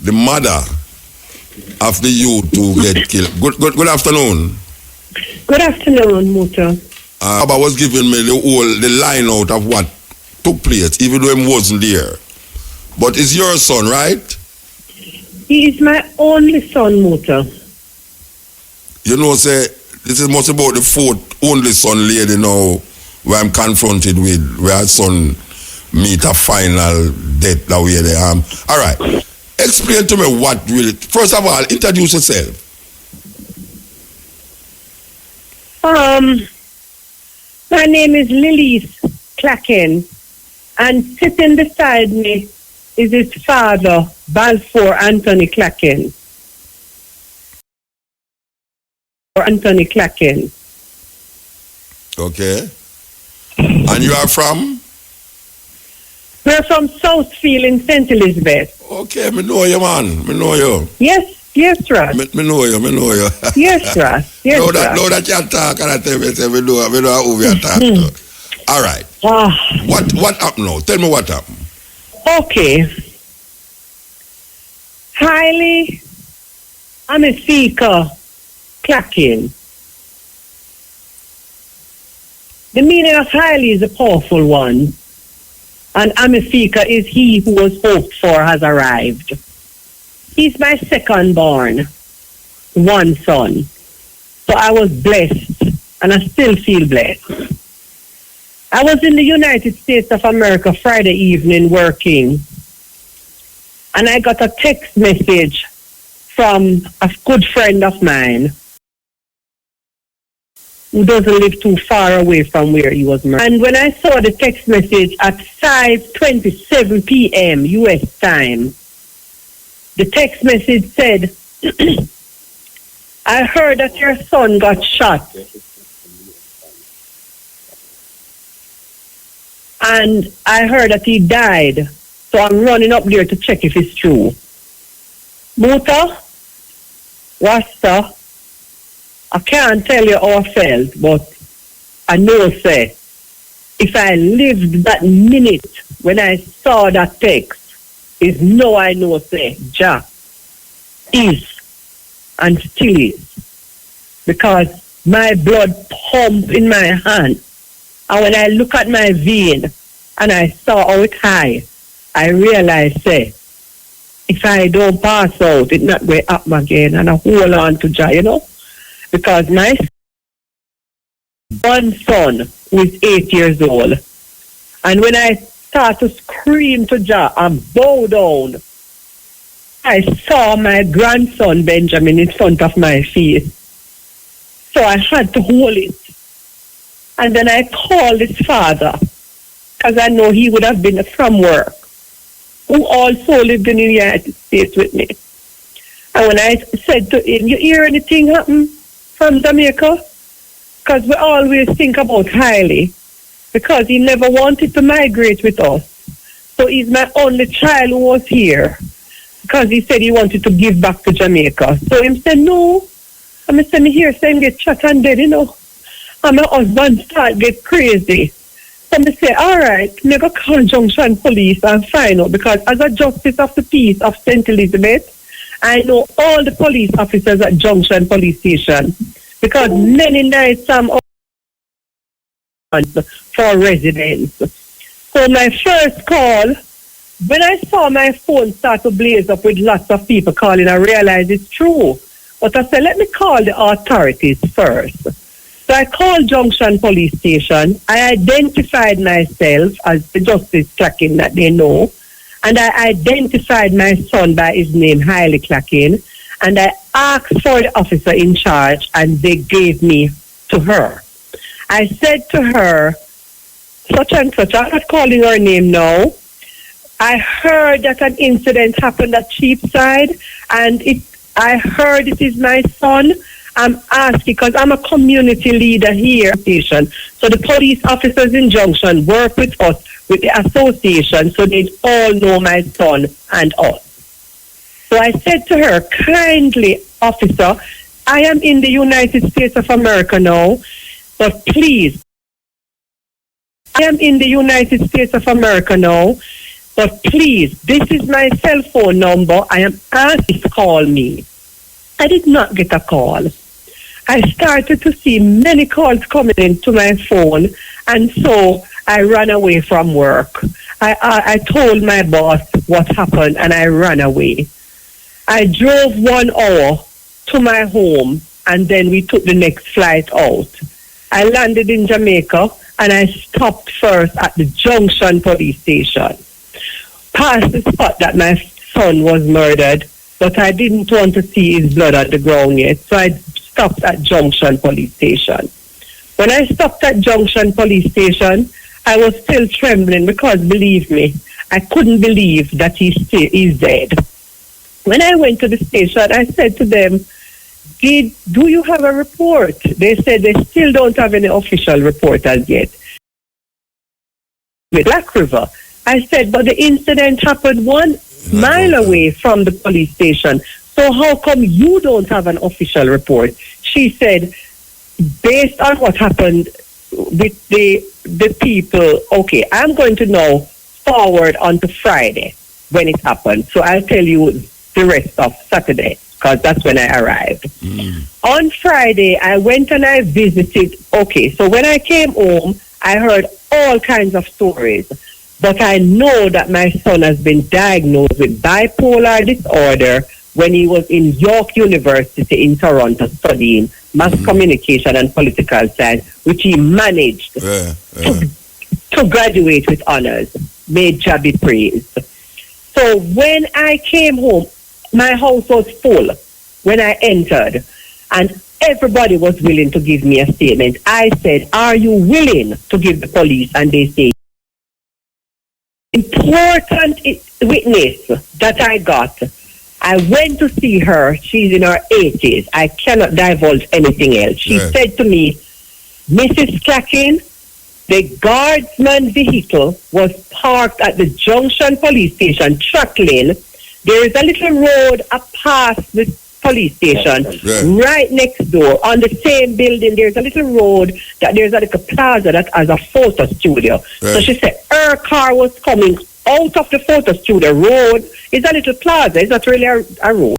S1: the mother of the youth who get killed. Good afternoon.
S6: Good afternoon, Muta.
S1: Abba was giving me the line out of what took place, even though he wasn't there. But it's your son, right?
S6: He is my only son, Muta.
S1: You know, say, this is much about the fourth only son lady now where I'm confronted with, where her son meet a final death that way they am. All right. Explain to me what really, first of all, introduce yourself.
S6: My name is Lilies Clacken, and sitting beside me is his father, Balfour Anthony Clacken. Or Anthony Clacken.
S1: Okay. And you are from?
S6: We're from Southfield in St. Elizabeth.
S1: Okay, me know you, man. Me know you.
S6: Yes, Ross.
S1: Me know you.
S6: Yes, Ross. Yes,
S1: know that you talk and I tell me, say, me know who we are talking to. All right. What happened now? Tell me what happened.
S6: Okay. Highly Amifika Clacking. The meaning of highly is a powerful one. And Amifika is he who was hoped for has arrived. He's my second born, one son. So I was blessed, and I still feel blessed. I was in the United States of America Friday evening working, and I got a text message from a good friend of mine who doesn't live too far away from where he was murdered. And when I saw the text message at 5:27 p.m. U.S. time, the text message said, I heard that your son got shot. And I heard that he died. So I'm running up there to check if it's true. Muta, Rasta, I can't tell you how I felt, but I know, say, if I lived that minute when I saw that text, is no I know, say, Jah is and still is. Because my blood pumped in my hand. And when I look at my vein and I saw how it high, I realized, say, if I don't pass out, it's not going to happen again. And I hold on to Jah, you know. Because my one son who is 8 years old, and when I start to scream to Jah and bow down, I saw my grandson Benjamin in front of my face. So I had to hold it. And then I called his father, because I know he would have been from work, who also lived in the United States with me. And when I said to him, you hear anything happen from Jamaica? Because we always think about highly, because he never wanted to migrate with us. So he's my only child who was here. because he said he wanted to give back to Jamaica. So him said, no. And I said, me here saying get shot and dead, you know. And my husband start get crazy. So I say, all right, me go call Junction Police and find out, because as a justice of the peace of St. Elizabeth, I know all the police officers at Junction Police Station, because many nights I'm for residents. So my first call, when I saw my phone start to blaze up with lots of people calling, I realized it's true. But I said, let me call the authorities first. So I called Junction Police Station. I identified myself as the Justice Clacking that they know. And I identified my son by his name, Haile Clacking. And I asked for the officer in charge, and they gave me to her. I said to her, such and such, I'm not calling her name now. I heard that an incident happened at Cheapside, and I heard it is my son. I'm asking, because I'm a community leader here, so the police officers in Junction work with us, with the association, so they all know my son and us. So I said to her, kindly, officer, I am in the United States of America now, but please, I am in the United States of America now, but please, this is my cell phone number. I am asked to call me. I did not get a call. I started to see many calls coming into my phone, and so I ran away from work. I told my boss what happened, and I ran away. I drove 1 hour to my home, and then we took the next flight out. I landed in Jamaica, and I stopped first at the Junction Police Station, past the spot that my son was murdered, but I didn't want to see his blood on the ground yet, so I stopped at Junction Police Station. When I stopped at Junction Police Station, I was still trembling, because, believe me, I couldn't believe that he's dead. When I went to the station, I said to them, do you have a report? They said they still don't have any official report as yet. With Black River, I said, but the incident happened 1 mile away from the police station. So how come you don't have an official report? She said, based on what happened with the people, okay, I'm going to now forward on to Friday when it happened. So I'll tell you the rest of Saturday, because that's when I arrived. On Friday, I went and I visited. Okay, so when I came home, I heard all kinds of stories. But I know that my son has been diagnosed with bipolar disorder when he was in York University in Toronto studying mass communication and political science, which he managed to graduate with honors. May Jah be praised. So when I came home, my house was full when I entered, and everybody was willing to give me a statement. I said, are you willing to give the police? And they say, important witness that I got. I went to see her. She's in her 80s. I cannot divulge anything else. She said to me, Mrs. Clacking, the guardsman vehicle was parked at the Junction Police Station, track lane. There is a little road past the police station, right next door. On the same building, there's a little road that there's a little plaza that has a photo studio. So she said her car was coming out of the photo studio. Road is a little plaza. It's not really a road.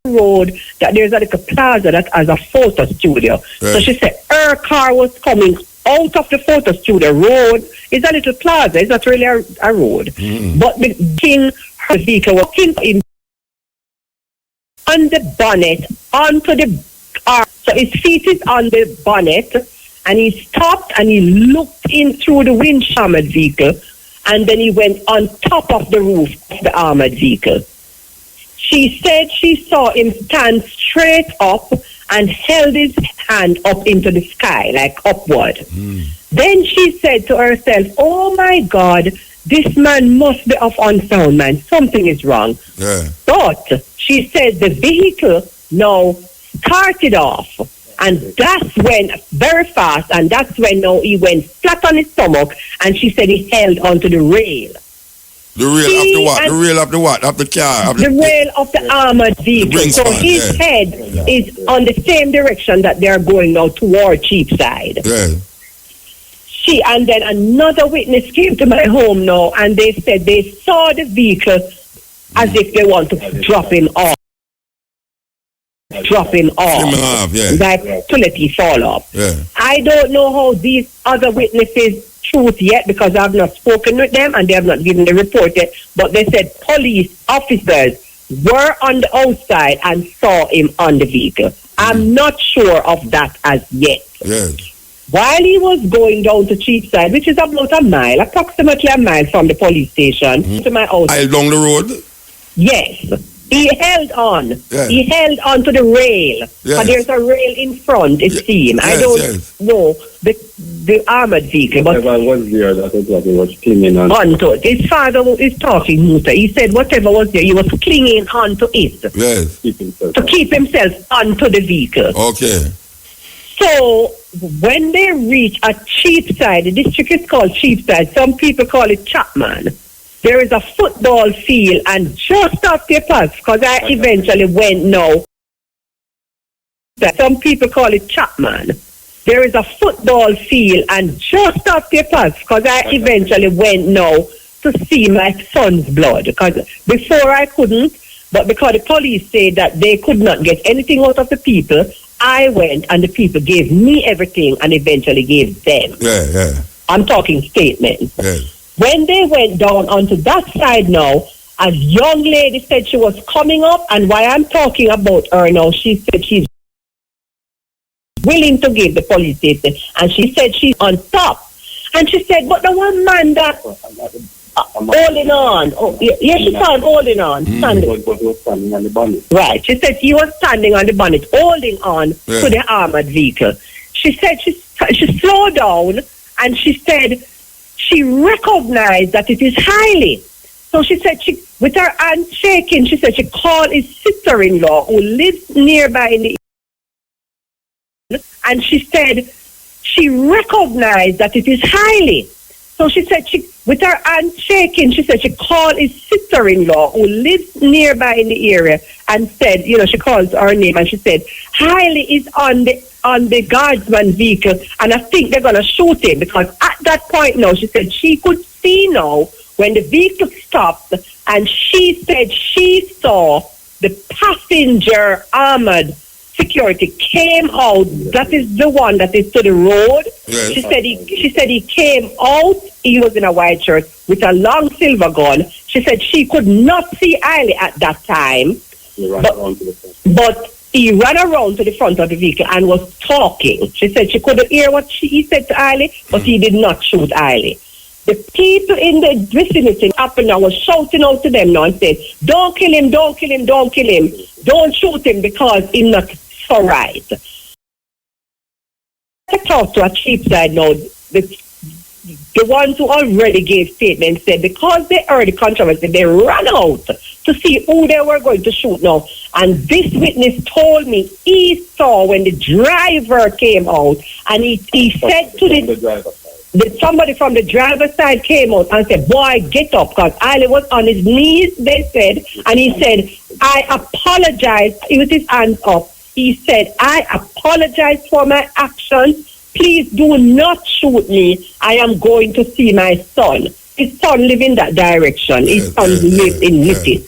S6: Road that there's a little plaza that has a photo studio. So she said her car was coming out of the photo studio. Road is a little plaza. It's not really a road. But her vehicle was in on the bonnet onto the car. So his feet is on the bonnet, and he stopped and he looked in through the windshield armored vehicle, and then he went on top of the roof of the armored vehicle. She said she saw him stand straight up and held his hand up into the sky, like upward. Then she said to herself, oh my God, this man must be of unsound mind. Something is wrong. But she said the vehicle now started off, and that's when, very fast, and that's when now he went flat on his stomach, and she said he held onto the rail.
S1: The rail of the what? The rail of the what? Of the car?
S6: The rail of the armored vehicle. So his head is on the same direction that they are going now toward Cheapside.
S1: Yeah.
S6: And then another witness came to my home now, and they said they saw the vehicle as if they want to drop him off. Like to let he fall off.
S1: Yeah.
S6: I don't know how these other witnesses truth yet, because I've not spoken with them and they have not given the report yet, but they said police officers were on the outside and saw him on the vehicle. I'm not sure of that as yet.
S1: Yes.
S6: While he was going down to Cheapside, which is about approximately a mile from the police station, to my house.
S1: Along the road?
S6: Yes. He held on.
S1: Yes.
S6: He held on to the rail.
S1: Yes.
S6: But there's a rail in front, it seems. I don't know the armored vehicle. But
S7: whatever was there that was clinging on.
S6: Onto it. His father is talking, Musa. He said whatever was there, he was clinging onto it.
S1: Yes.
S6: To keep himself onto the vehicle.
S1: Okay.
S6: So when they reach a Cheapside, the district is called Cheapside. Some people call it Chapman. There is a football field, and just off the pass, because I eventually went now. Some people call it Chapman. There is a football field, and just off the pass, because I eventually went now to see my son's blood. Because before I couldn't, but because the police said that they could not get anything out of the people, I went and the people gave me everything and eventually gave them.
S1: Yeah.
S6: I'm talking statements.
S1: Yes.
S6: When they went down onto that side now, a young lady said she was coming up, and while I'm talking about her now, she said she's willing to give the police station, and she said she's on top. And she said, but the one man that holding on. Oh, yeah, she found holding on. Standing on the bonnet. Right. She said he was standing on the bonnet, holding on to the armored vehicle. She said she slowed down, and she said she recognized that it is Hailey. So she said with her hand shaking, she said she called his sister-in-law who lives nearby in the, and she said she recognized that it is Hailey. So she said with her hand shaking, she said she called his sister-in-law who lives nearby in the area and said, she calls her name, and she said, Hailey is on the guardsman vehicle, and I think they're going to shoot him, because at that point now, she said she could see now when the vehicle stopped, and she said she saw the passenger armored security came out. That is the one that is to the road. Yes. She said he came out. He was in a white shirt with a long silver gun. She said she could not see Hailey at that time, but he ran around to the front of the vehicle and was talking. She said she couldn't hear what he said to Hailey, but he did not shoot Hailey. The people in the vicinity up and down was shouting out to them now and said, don't kill him, don't kill him, don't kill him. Don't shoot him because he's not so right. I talked to a Cheapside now. The ones who already gave statements said because they heard the controversy, they ran out to see who they were going to shoot now. And this witness told me he saw when the driver came out, and he said to somebody from the driver's side came out and said, boy, get up, because Ali was on his knees, they said, and he said, I apologize. With his hands up, he said, I apologize for my actions. Please do not shoot me. I am going to see my son. His son lived in that direction. His son lived in Little.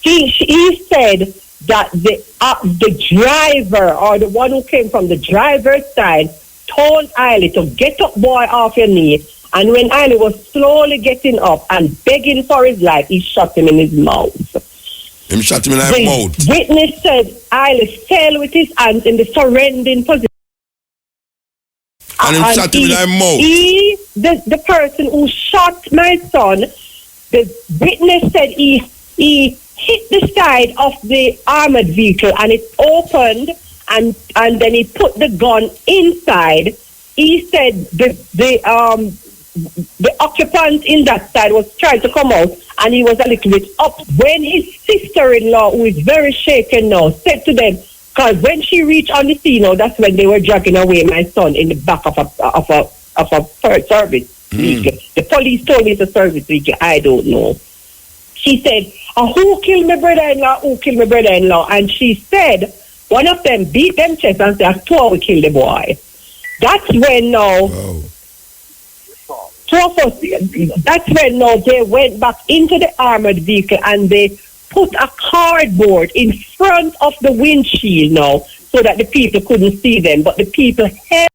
S6: He said that the driver, or the one who came from the driver's side, told Hailey to get up, boy, off your knee. And when Hailey was slowly getting up and begging for his life, he shot him in his mouth.
S1: Him shot him in his mouth.
S6: Witness said Hailey fell with his hands in the surrendering position.
S1: And him shot him in his mouth. The person who shot my son, the witness said he hit the side of the armored vehicle and it opened, and then he put the gun inside. He said the occupant in that side was trying to come out, and he was a little bit up. When his sister-in-law, who is very shaken now, said to them, because when she reached on the scene, that's when they were dragging away my son in the back of a service.
S6: vehicle. The police told me it's a service vehicle. I don't know. She said, who killed my brother-in-law? Who killed my brother-in-law? And she said, one of them beat them chest and said, two of we killed the boy. That's when now, that's when now they went back into the armored vehicle and they put a cardboard in front of the windshield now so that the people couldn't see them. But the people held.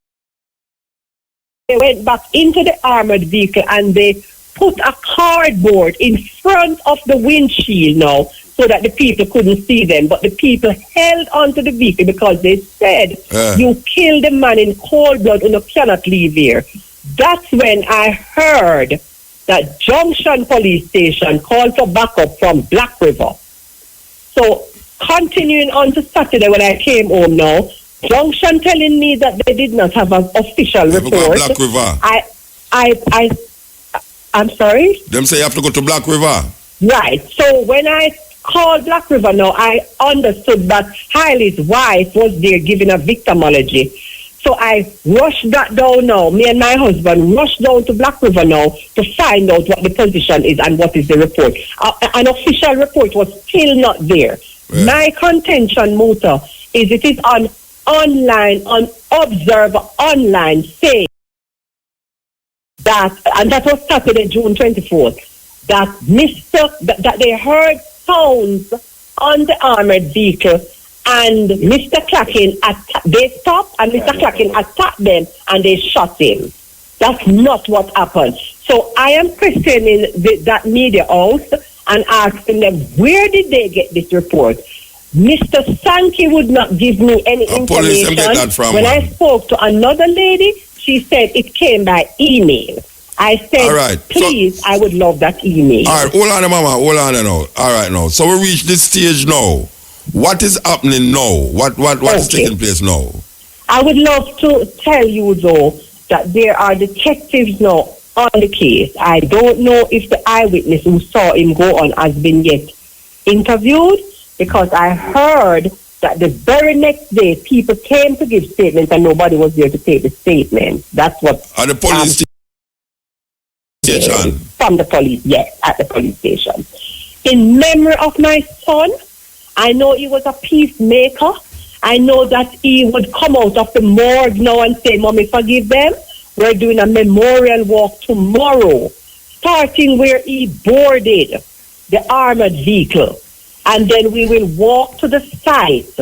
S6: They went back into the armored vehicle and they put a cardboard in front of the windshield now so that the people couldn't see them. But the people held onto the vehicle because they said, you killed the man in cold blood and you cannot leave here. That's when I heard that Junction police station called for backup from Black River. So continuing on to Saturday when I came home now, Junction telling me that they did not have an official report.
S1: Black River.
S6: I'm sorry?
S1: Them say you have to go to Black River.
S6: Right. So when I called Black River now, I understood that Hailey's wife was there giving a victimology. So I rushed that down now. Me and my husband rushed down to Black River now to find out what the position is and what is the report. An official report was still not there. Yeah. My contention, Muta, is it is on Observer Online saying that, and that was Saturday, June 24th, that they heard sounds on the armored vehicle and Mr. Clackin, they stopped and Mr. Clackin attacked them and they shot him. That's not what happened. So I am questioning that media house and asking them, where did they get this report? Mr. Sankey would not give me any information. When I spoke to another lady, she said it came by email. I said, please, I would love that email.
S1: All right, hold on, Mama, hold on now. All right, now. So we reach this stage now. What is happening now? What is taking place now?
S6: I would love to tell you, though, that there are detectives now on the case. I don't know if the eyewitness who saw him go on has been yet interviewed, because I heard that the very next day people came to give statements and nobody was there to take the statement. That's what...
S1: At the police station?
S6: From the police, yes, at the police station. In memory of my son, I know he was a peacemaker. I know that he would come out of the morgue now and say, Mommy, forgive them. We're doing a memorial walk tomorrow, starting where he boarded the armored vehicle. And then we will walk to the site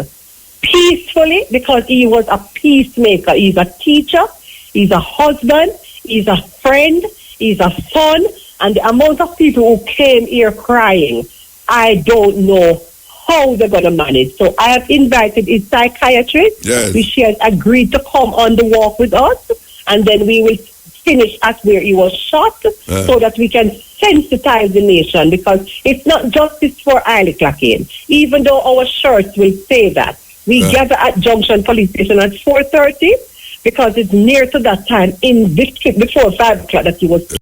S6: peacefully because he was a peacemaker. He's a teacher, he's a husband, he's a friend, he's a son. And the amount of people who came here crying, I don't know how they're going to manage. So I have invited his psychiatrist, which he has agreed to come on the walk with us. And then we will finish at where he was shot so that we can sensitize the nation, because it's not justice for Hailey Clackin. Even though our shirts will say that. We gather at Junction Police Station at 4:30 because it's near to that time in district before 5 o'clock that he was.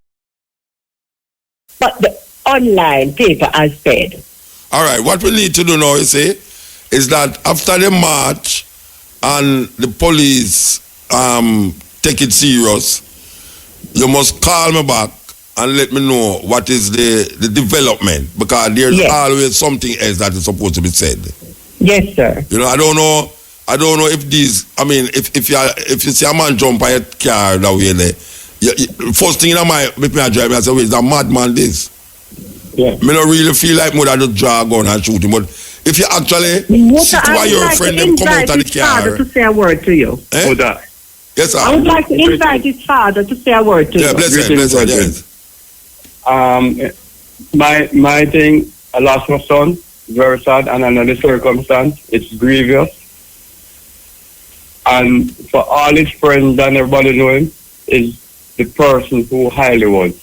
S6: But the online paper has said.
S1: All right, what we need to do now, you see, is that after the march and the police take it serious, you must call me back and let me know what is the development, because there's always something else that is supposed to be said.
S6: Yes, sir.
S1: You know, I don't know if these, I mean, if you see a man jump by a car that way there, first thing in my drive, I say, wait, is a madman this?
S7: Yeah.
S1: Me don't really feel like more than just draw a gun and shoot him, but if you actually sit while your friend them come out of the car.
S6: Father to say a word to you.
S1: Yes, sir.
S6: I would like to invite his father to say a word to you.
S1: Yeah, bless him, yes.
S7: My thing, I lost my son, very sad, and under the circumstance, it's grievous. And for all his friends and everybody know him, is the person who Hailey was.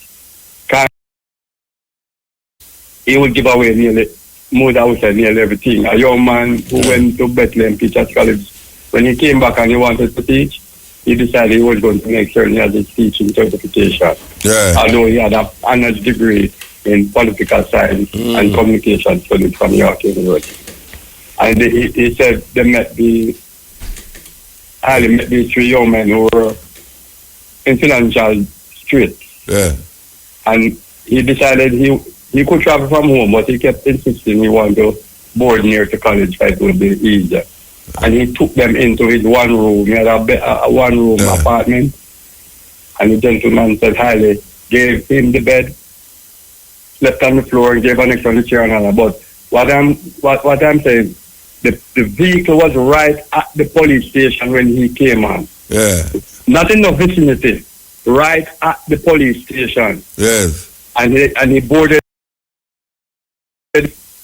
S7: He would give away nearly everything. A young man who went to Bethlehem Teachers College, when he came back and he wanted to teach, he decided he was going to make sure he had his teaching certification. Yeah. Although he had an honors degree in political science and communication studies from York University. And he said Hailey met these 3 young men who were in financial straits.
S1: Yeah.
S7: And he decided he could travel from home, but he kept insisting he wanted to board near to college, so it would be easier. And he took them into his one room. He had a one room apartment. And the gentleman said highly, gave him the bed, slept on the floor, and gave an extra chair and all that. But what I'm saying, the vehicle was right at the police station when he came on.
S1: Yeah.
S7: Not in the vicinity, right at the police station.
S1: Yes.
S7: And he boarded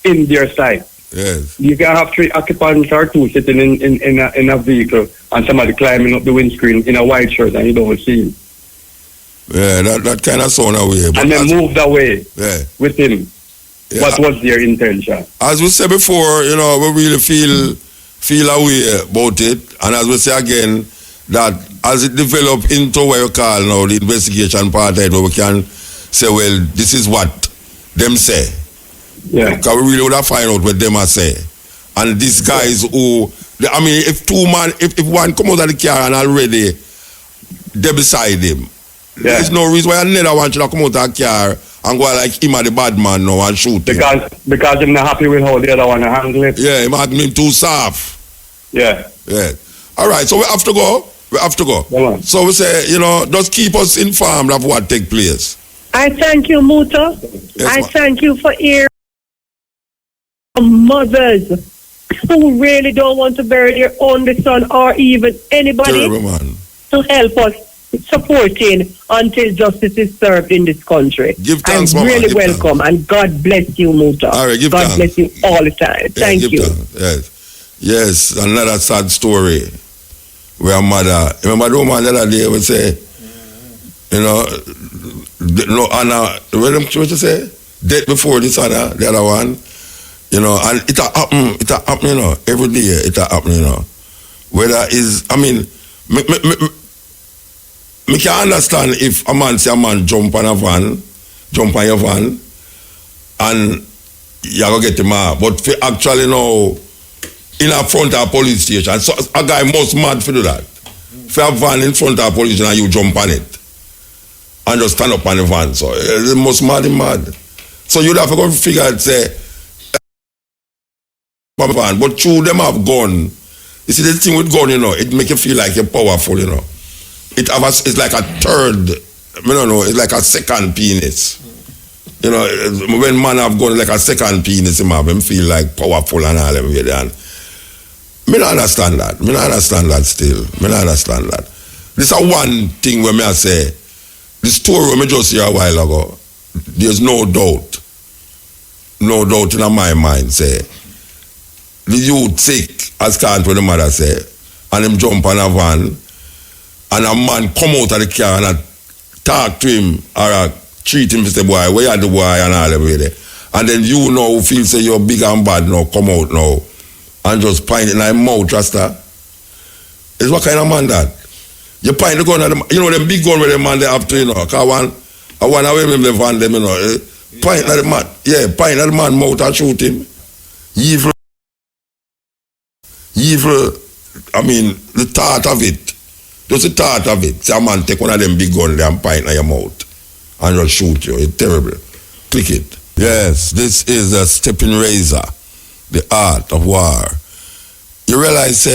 S7: in their side.
S1: Yes.
S7: You can have 3 occupants or 2 sitting in a vehicle and somebody climbing up the windscreen in a white shirt and you don't see him.
S1: Yeah, that kind of sound away.
S7: And then moved away with him.
S1: Yeah.
S7: What was their intention?
S1: As we said before, we really feel away about it. And as we say again, that as it developed into what you call now the investigation part of it, where we can say, well, this is what them say.
S7: Yeah.
S1: Because we really would have find out what them are say. And these guys who, if one come out of the car and already they beside him, there's no reason why another one should come out of the car and go like him are the bad man now and shoot him.
S7: Because I'm not happy with how the other one handle it.
S1: Yeah, him handle him too soft.
S7: Yeah.
S1: Yeah. All right, so we have to go.
S7: Yeah,
S1: so we say, just keep us informed of what take place.
S6: I thank you, Muta.
S1: Yes,
S6: I thank you for hearing mothers who really don't want to bury their only son or even anybody
S1: Terrible, man.
S6: to help us supporting until justice is served in this country.
S1: Give thanks,
S6: I'm
S1: Mama.
S6: really
S1: Give
S6: welcome, and God bless you, Muta.
S1: All right, give
S6: God
S1: thanks.
S6: bless you all the time. Thank
S1: give
S6: you.
S1: thanks. Yes, another sad story where mother, remember the woman the other day would say, no, Anna, what you say? Death before this other, the other one, and it happen, every day it happen, Whether is, me can understand if a man say a man jump on your van, and you go get him out. But for actually now, in a front of a police station, so a guy must mad for do that. For a van in front of a police station and you jump on it, and just stand up on the van, so it must mad. So you'd have to go figure and say, van, but two them have gun. You see the thing with gun, it make you feel like you're powerful, It's like a third, it's like a second penis. When man have gun, like a second penis, him feel like powerful and all them way there. Me don't understand that. Me don't understand that still. Me don't understand that. This is one thing where I say, the story I just hear a while ago, there's no doubt in my mind, say, the youth sick, as can't what the mother say, and him jump on a van, and a man come out of the car and talk to him or treat him as the boy, where are the boy and all the way there. And then who feel say you're big and bad now, come out now and just point in your mouth, Rasta. It's what kind of man that? You point the gun at them, them big gun with them man they have to, cause I want away with them van them, point at the man, point at the man mouth and shoot him. Evil, the thought of it. Just the thought of it. Say a man take one of them big guns and point at your mouth and just shoot you. It's terrible. Click it. Yes, this is a Steppin Razor, the art of war. You realize,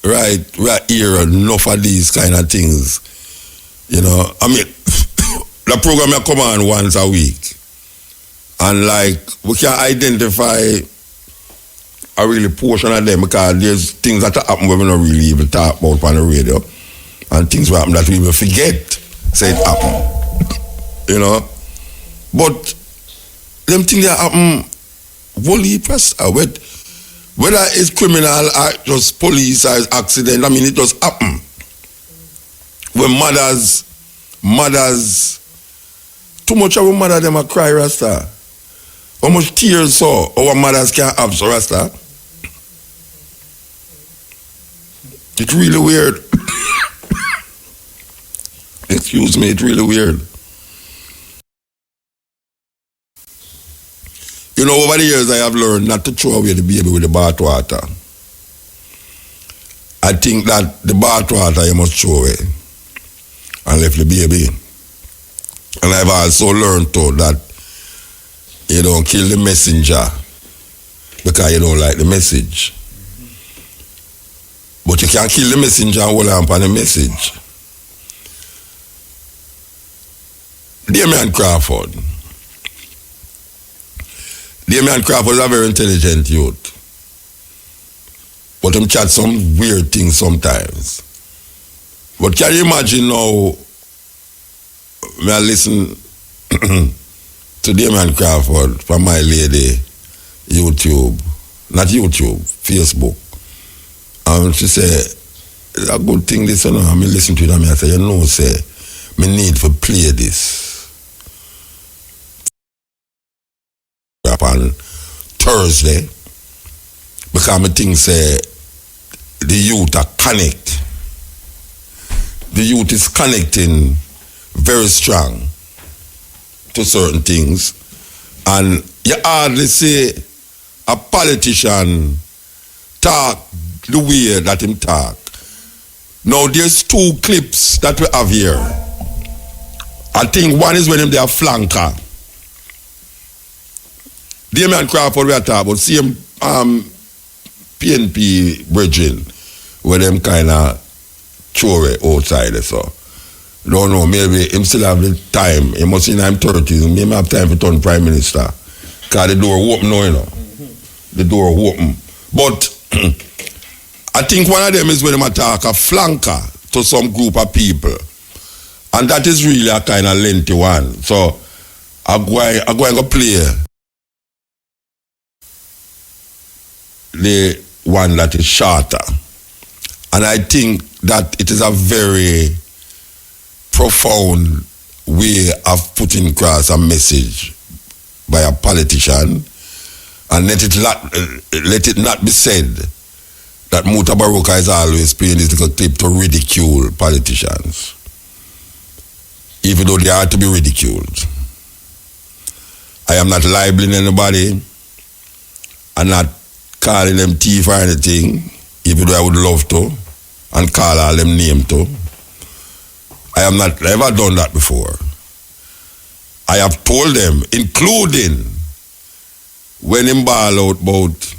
S1: right here, enough of these kind of things. The program will come on once a week. And we can identify a really portion of them because there's things that happen where we don't really even talk about on the radio. And things will happen that we will forget, say it happen. But them things that happen, wholly press, whether it's criminal or just police or accident, it just happen. When mothers, too much of a mother them a cry, Rasta. How much tears so our mothers can have, so Rasta? It's really weird. Excuse me, it's really weird. Over the years I have learned not to throw away the baby with the bath water. I think that the bath water you must throw away and left the baby. And I've also learned too that you don't kill the messenger because you don't like the message. But you can kill the messenger and hold on the message. Damian Crawford. Damian Crawford is a very intelligent youth. But him chat some weird things sometimes. But can you imagine now, I listen to Damian Crawford from my lady YouTube, not YouTube, Facebook. And she said, it's a good thing this, and I listen to it and I say, you know, say, me need to play this. On Thursday, because I think say the youth are connect. The youth is connecting very strong to certain things, and you hardly see a politician talk the way that him talk. Now there's two clips that we have here. I think one is when him there flanker. Damian Crawford we are talking about same PNP bridging where them kind of throw it outside so. Don't know, maybe him still have the time. He must in him 30s, maybe have time to turn Prime Minister. Because the door open now, you know. The door open. But I think one of them is when they attack a flanker to some group of people. And that is really a kind of lengthy one. So I'm going to play the one that is shorter. And I think that it is a very profound way of putting across a message by a politician, and let it not be said that Muta Baruka is always playing this little clip to ridicule politicians, even though they are to be ridiculed. I am not libeling anybody. I'm not calling them thief or anything, even though I would love to, and call all them name too. I have not ever done that before. I have told them, including when him ball out about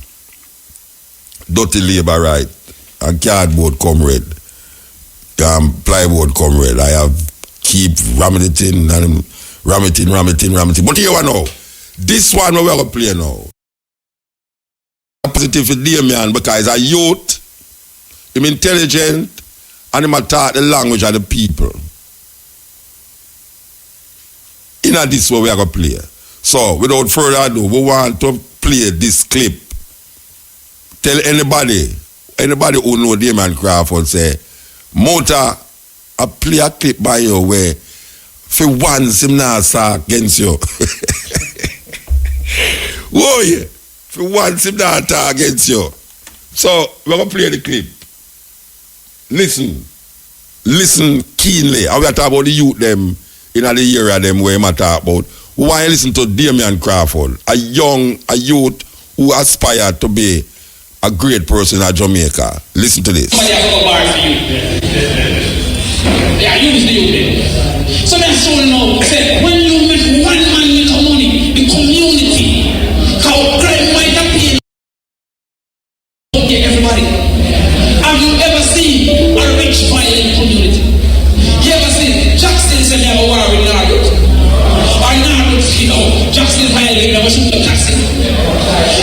S1: dirty labor right and cardboard comrade, plywood comrade, I have keep ramming it in and ram it in. But here one now, this one we're going to play now. Positive for Damian because he's a youth, he's intelligent, and he talk the language of the people. In this way we are going to play. So without further ado, we want to play this clip. Tell anybody who know Damian Crawford say, Mota, I play a clip by you where for once him not say against you. Whoa, yeah. For once him not talk against you. So we're going to play the clip. Listen keenly. And we are talking about the youth them in the area them where we talk about. We want to listen to Damian Crawford, a youth who aspired to be a great person in Jamaica. Listen to this.
S8: Yeah, you is the youth. So that's so now. Say, when you make one man with money, the community, how crime might appear. Okay, everybody. Have you ever seen a rich, violent community? You ever seen Jackson said they have a war with Nargut? Or Nargut, Jackson violent, never shoot the Jackson.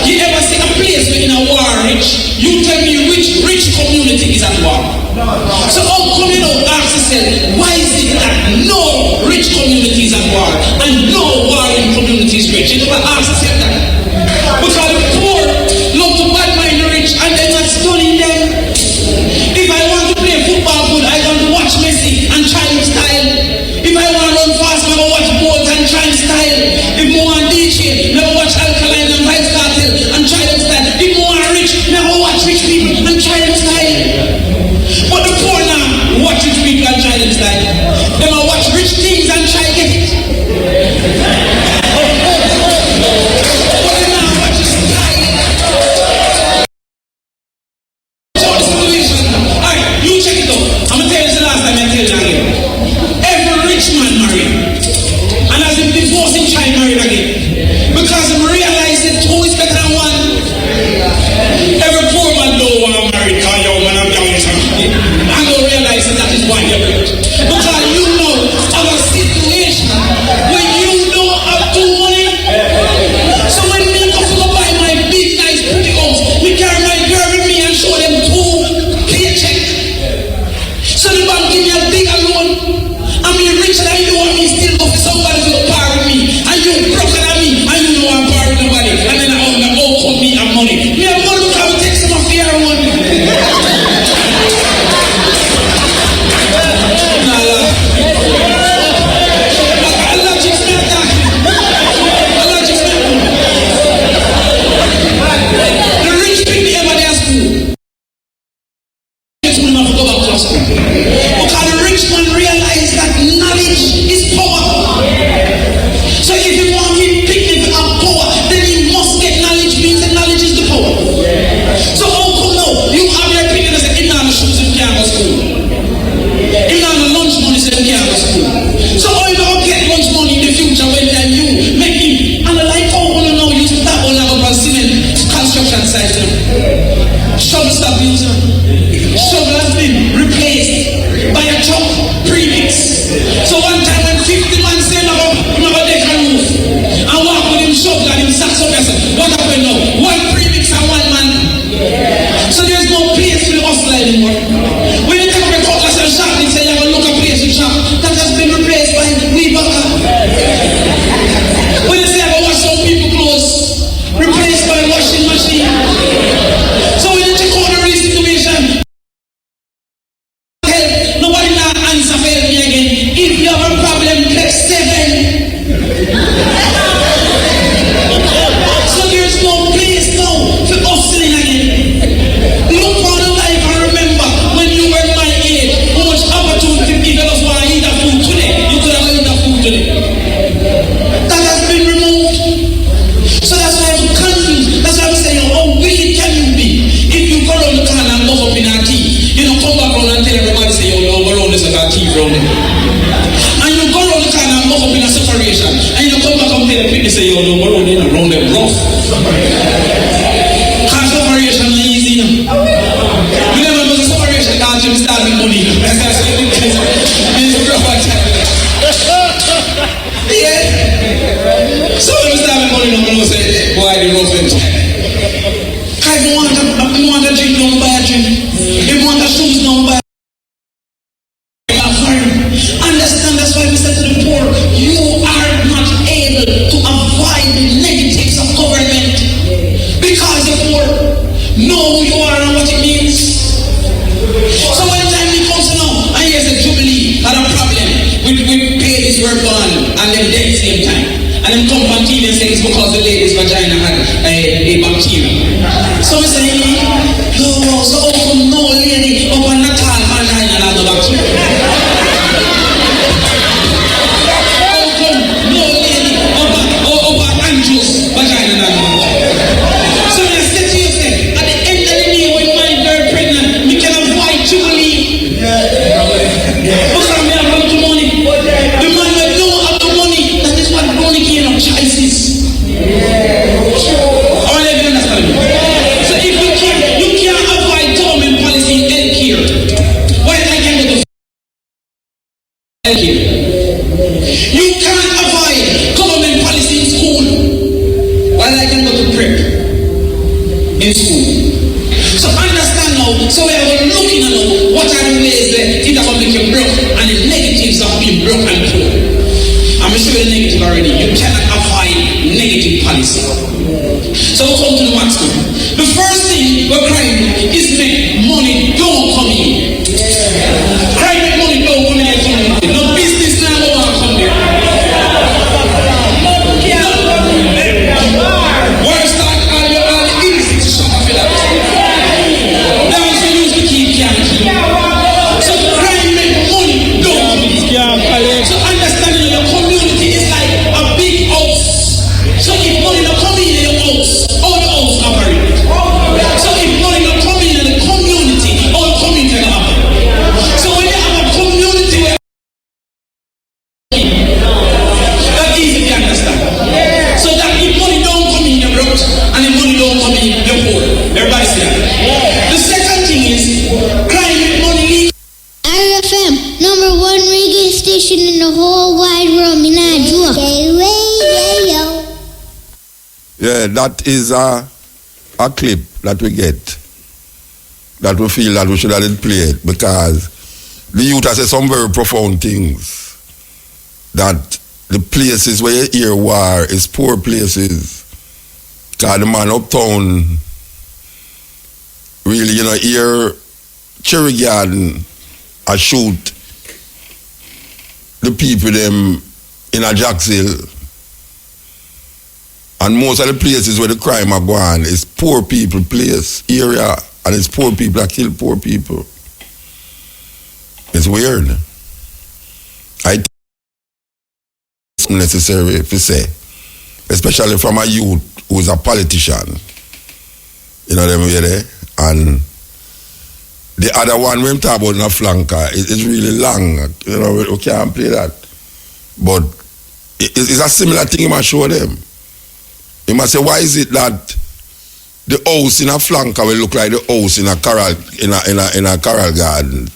S8: You ever see a place where in a war rich? You tell me which rich community is at war? So how come you know, ask yourself, why is it that no rich community is at war and no warring community is rich? You never ask yourself that. Because the poor love to bad mind the rich and they're not stunning them. If I want to play football good, I want to watch Messi and child style. If I want to run fast, I want to watch Bolt and child style. If I want DJ, never watch Alkaline and Vice Cartel and child style. If I want rich, never watch rich people and child style. But the poor now watch rich people and child style. They will watch rich things and try get it. So there's no place now for hustling again. Look for the life and remember when you were my age, how much opportunity people just want to eat the food today. You could have eaten the food today. That has been removed. So that's why I'm confused. That's why I'm saying, how wicked can you be if you go around the corner and muff up in our tea? You know, come back around and tell everybody, say, yo, go around this like a tea round. And you go around the corner and muff up in a separation. And you come back and tell the people, say, yo, go around in around them rough. Because separation is easy, you know. We never know the separation can't Jim start with money. That's the thing. Yeah. So when we start with money, no one say, boy, the rough them. If you want a drink, don't buy a drink. If you want a shoes, don't buy a understand, that's why we said to the poor, you are not able to avoid the negatives of government because you're poor. Know who you are and what it means. So when time it comes now, and here's a jubilee, had a problem with babies were born and them dead same time. And then come on TV and say it's because the lady's vagina had a bacteria. So we say, no, so how come no lady up on Natal vagina and the bacteria? How come no lady up on Andrew's vagina and the bacteria? So when I say to you, say, at the end of the day when my girl pregnant, we can avoid jubilee. Because we have got the money. The man that don't have the money, that is what money gain of choices. All of you understand me? So if you can't avoid government policy in healthcare, why I can go to healthcare? You can't avoid government policy in school, why I can go to prep in school. So understand now, so we are looking at now, what are the ways that it can make you broke and the negatives of being broke and poor. I'm sure the negative already. You cannot avoid negative policy. So we'll come to the max now. The first thing we're crying is make money don't come in. Cry make money don't come in. No business now won't come there. Why start all the easy to shop for that? That was the use to keep can't. So cry make money don't come in. So understanding your community is like a big house. So if money don't come in your house, all the house operate. So if money don't come in the community, all the community will operate. So when you have a community where that's easy to understand. So that if money don't come in, you're broke, and if money don't come in, you're poor. Everybody see that? The second thing is crime with money legal.
S9: RFM, number one reggae station in the whole wide world. Me not joke. Radio.
S1: Yeah, that is a clip that we get that we feel that we should have played because the youth has said some very profound things that the places where you hear war is poor places. Because the man uptown really, you know, hear Cherry Garden a shoot the people them in a Jacksonville. And most of the places where the crime are going is poor people place area, and it's poor people that kill poor people. It's weird. I think it's necessary to say, especially from a youth who's a politician. You know them way there? And the other one when we talk about in a flanker, it's really long. You know, we can't play that. But it's a similar thing you must show them. You must say, why is it that the house in a flanker will look like the house in a coral garden?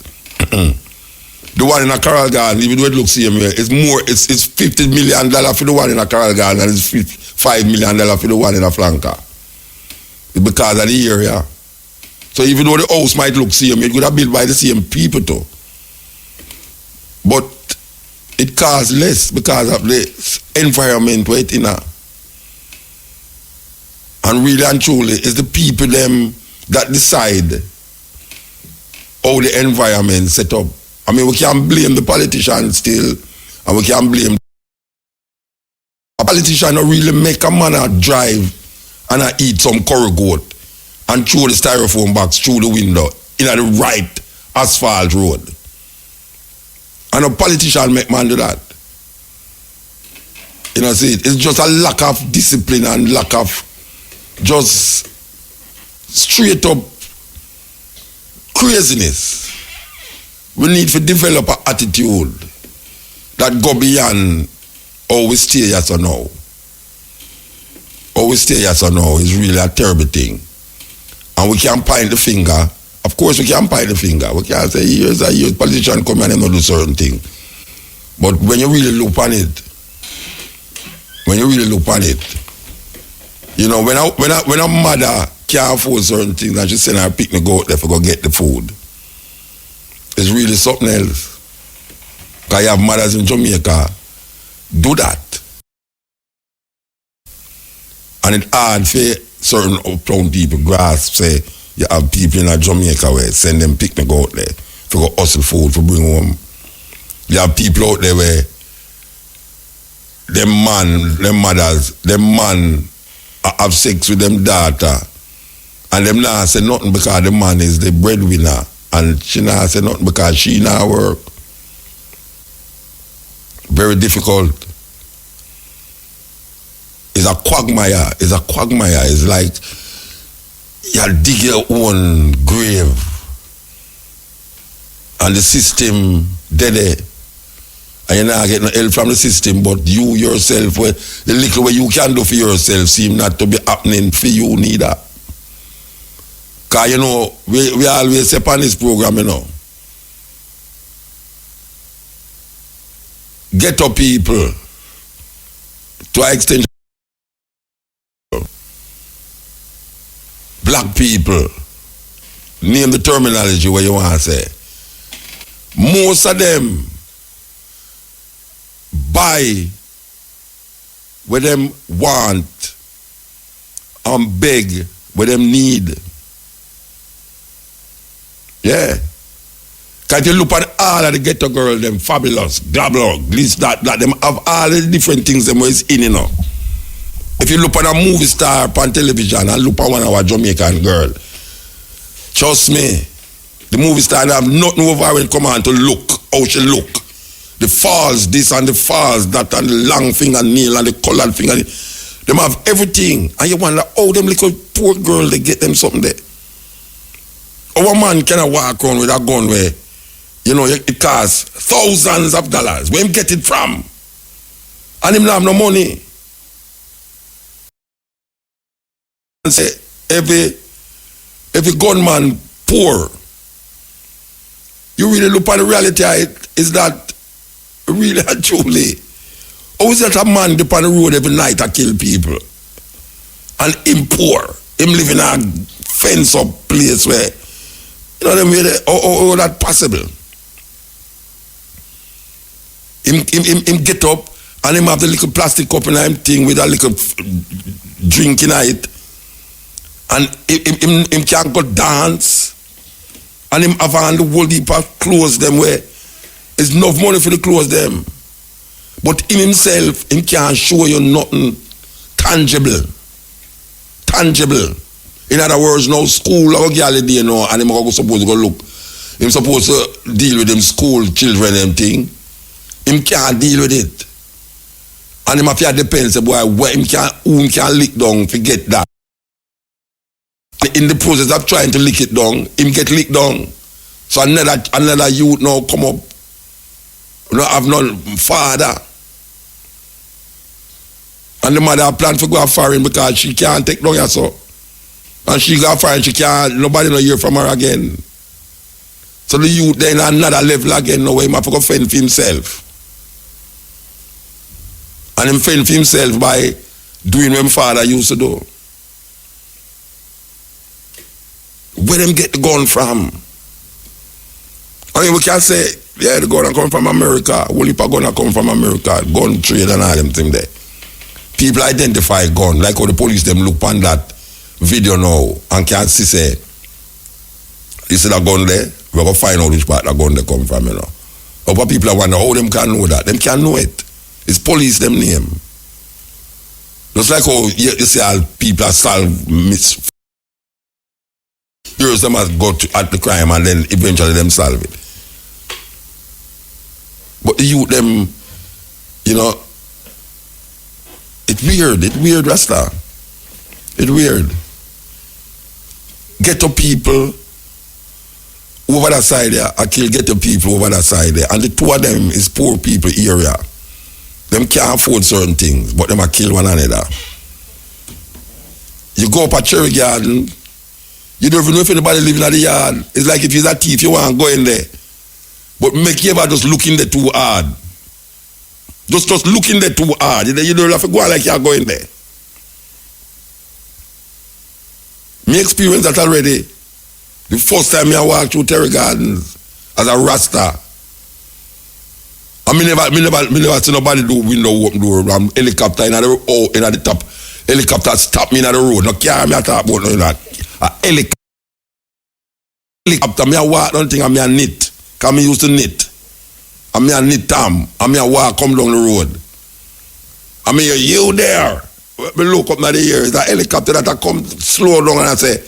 S1: The one in a coral garden, even though it looks same way, it's $50 million for the one in a coral garden and it's $5 million for the one in a flanker. It's because of the area. So even though the house might look same, it could have built by the same people too. But it costs less because of the environment where it's in. And really and truly, it's the people them that decide how the environment set up. I mean, we can't blame the politicians still, and we can't blame A politician don't really make a man a drive and a eat some curry goat and throw the styrofoam box through the window in the right asphalt road. And a politician make man do that. You know, see, it's just a lack of discipline and lack of just straight up craziness. We need to develop an attitude that go beyond how we stay yes or no. How we stay yes or no is really a terrible thing. And we can't point the finger. Of course we can't point the finger. We can't say years and years politicians come and they don't do certain things. But when you really look on it, you know, when a mother can't afford certain things and she send her picnic out there for go get the food, it's really something else. Because you have mothers in Jamaica do that. And it's hard for certain uptown people grasp, say, you have people in Jamaica where send them picnic out there for go hustle food for bring home. You have people out there where them mothers have sex with them daughter and them not say nothing because the man is the breadwinner and she not say nothing because she not work. Very difficult. It's a quagmire. It's like you dig your own grave and the system dead. And you're not getting help from the system, but you yourself, the little way you can do for yourself seem not to be happening for you neither. Because, you know, we always say on this program, you know, ghetto people, to an extent, black people, name the terminology where you want to say, most of them buy what them want and beg what them need. Yeah. Because you look at all of the ghetto girls, them fabulous, glamour, this, that, them have all the different things them is in, you know. If you look at a movie star on television and look at one of our Jamaican girl, trust me, the movie star have nothing over when come on to look how she look. The falls this and the falls that and the long fingernail and the colored fingernail. Them have everything. And you wonder, oh, them little poor girl, they get them something there. Our man cannot walk around with a gun where, you know, it costs thousands of dollars. Where him get it from? And him not have no money. And say, every gunman poor. You really look at the reality of it, is that really and truly, how is that a man dip on the road every night to kill people? And him poor, him live in a fence up place where, you know, how that possible? Him get up and him have the little plastic cup in him thing with a little drink in it. And him can't go dance. And him have on the whole heap of clothes them where it's enough money for the clothes them. But him himself, him can't show you nothing tangible. In other words, no school or girl you know, and him supposed to go look. Him supposed to deal with them school children them thing. Him can't deal with it. And him have to depend say boy who him can lick down to get that. In the process of trying to lick it down, him get licked down. So another youth now come up. You know, have no father. And the mother plan to go foreign because she can't take down herself. And she go foreign, she can't, nobody no hear from her again. So the youth then another level again, now he have to go fend for himself. And him fend for himself by doing what his father used to do. Where them get the gun from? I mean, we can say, yeah, the gun come from America. Whole heap of gun come from America. Gun trade and all them thing there. People identify gun, like how the police them look on that video now and can't see say, this is a gun there, we're going to find out which part the gun they come from, you know. But people are wondering how them can know that. Them can't know it. It's police them name. Just like how you see all people solve heroes them has got at the crime and then eventually them solve it. But the youth them, you know, it's weird, Rasta. It's weird. Ghetto people over that side there, I kill ghetto people over that side there. And the two of them is poor people area. Them can't afford certain things, but them a kill one another. You go up a cherry garden, you don't even know if anybody living in the yard. It's like if you're a thief, you want to go in there. But make you ever just look in there too hard. Just look in there too hard. You don't have to go like you're going there. Me experience that already. The first time I walked through Terry Gardens as a Rasta. And me never see nobody do window open door. Helicopter in the top. Helicopter stop me in the road. No car me a talk about no that. A helicopter me a walk don't think I'm a knit. Cause me used to knit. I'm a knit tam. I'm a walk come down the road. I'm here, you there. Me look up in the air. It's a helicopter that I come slow down and I say,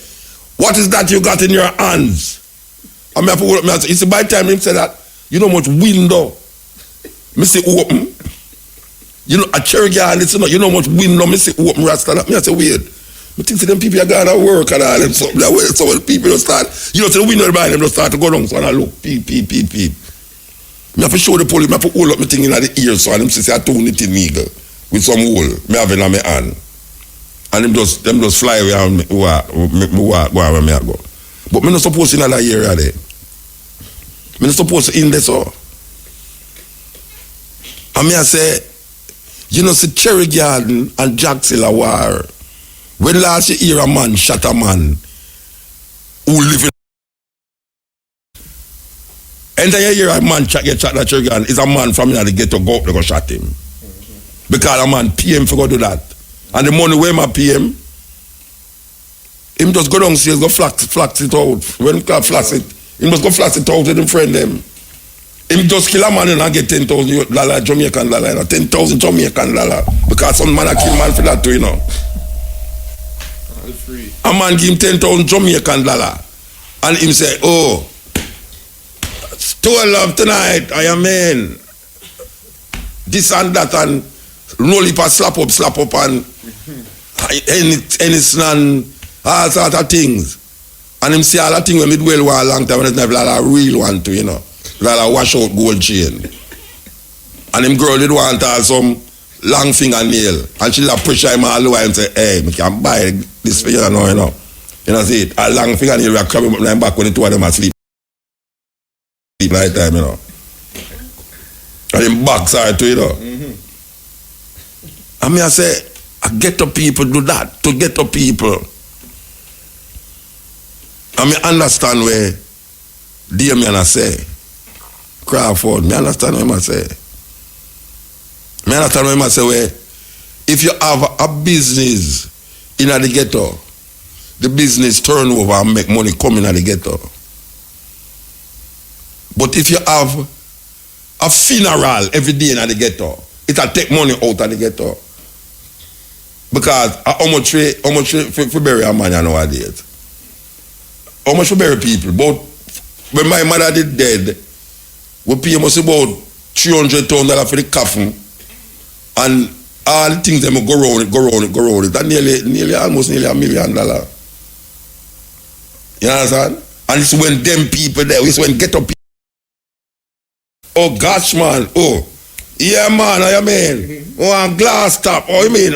S1: what is that you got in your hands? I mean, I say, you see, by the time him say that, you know much window. Me say open. You know, a cherry garden, you know much window. Me say open, Rasta. Me I say, weird. Me think them people are going to work and all them something. So when people just start, you know, to the window behind them just start to go down. So I look, peep. Me have to show the police, me have to hold up my thing in the ear so and them say I turn it in eagle with some wool. Me have it in my hand. And them just fly away and me walk where me go. But me not supposed to in that area there. Me not supposed to in there so. And me I say, you know, see Cherry Garden and Jackson war. When last you hear a man shot a man who live in and then you hear a man get shot at Cherry Garden, is a man from the ghetto go up to go shot him. Because a man pay him for go do that. And the money where him pay him just go downstairs, go flax it out. When he flax it, he must go flax it out with him friend them. Him just kill a man and get $10,000 Jamaican dollar, you know, 10,000 Jamaican dollar. Because some man a kill man for that too, you know. A man give him 10,000 Jamaican dollar. And him say, oh, stole love tonight, I am in. This and that and roll it and slap up and anything and all sort of things. And him see all the things when me dwell for a long time and it's never like a real one too, you know. Like a wash out gold chain. And him girl did want all some long fingernail. And she like pressure him all the way and say, hey, me can buy this for you now, you know. You know, see it? A long fingernail we are coming up my back when the two of them are asleep. Night time, you know. And him backside too, you know. I mean, I say, I get to people do that, to get to people. I mean, understand where Damien I say, Crawford, me understand what I say. Me understand what I say where, if you have a business in the ghetto, the business turn over and make money come in the ghetto. But if you have a funeral every day in the ghetto, it'll take money out of the ghetto. Because how much for bury a man nowadays? How much for bury people? But when my mother did dead, we pay almost about $300,000 for the coffin. And all the things them go around it. That nearly almost $1 million. You understand? And it's when them people there, it's when ghetto people. Oh gosh man, oh. Yeah man, I mean. Oh, and glass top. Oh, you mean?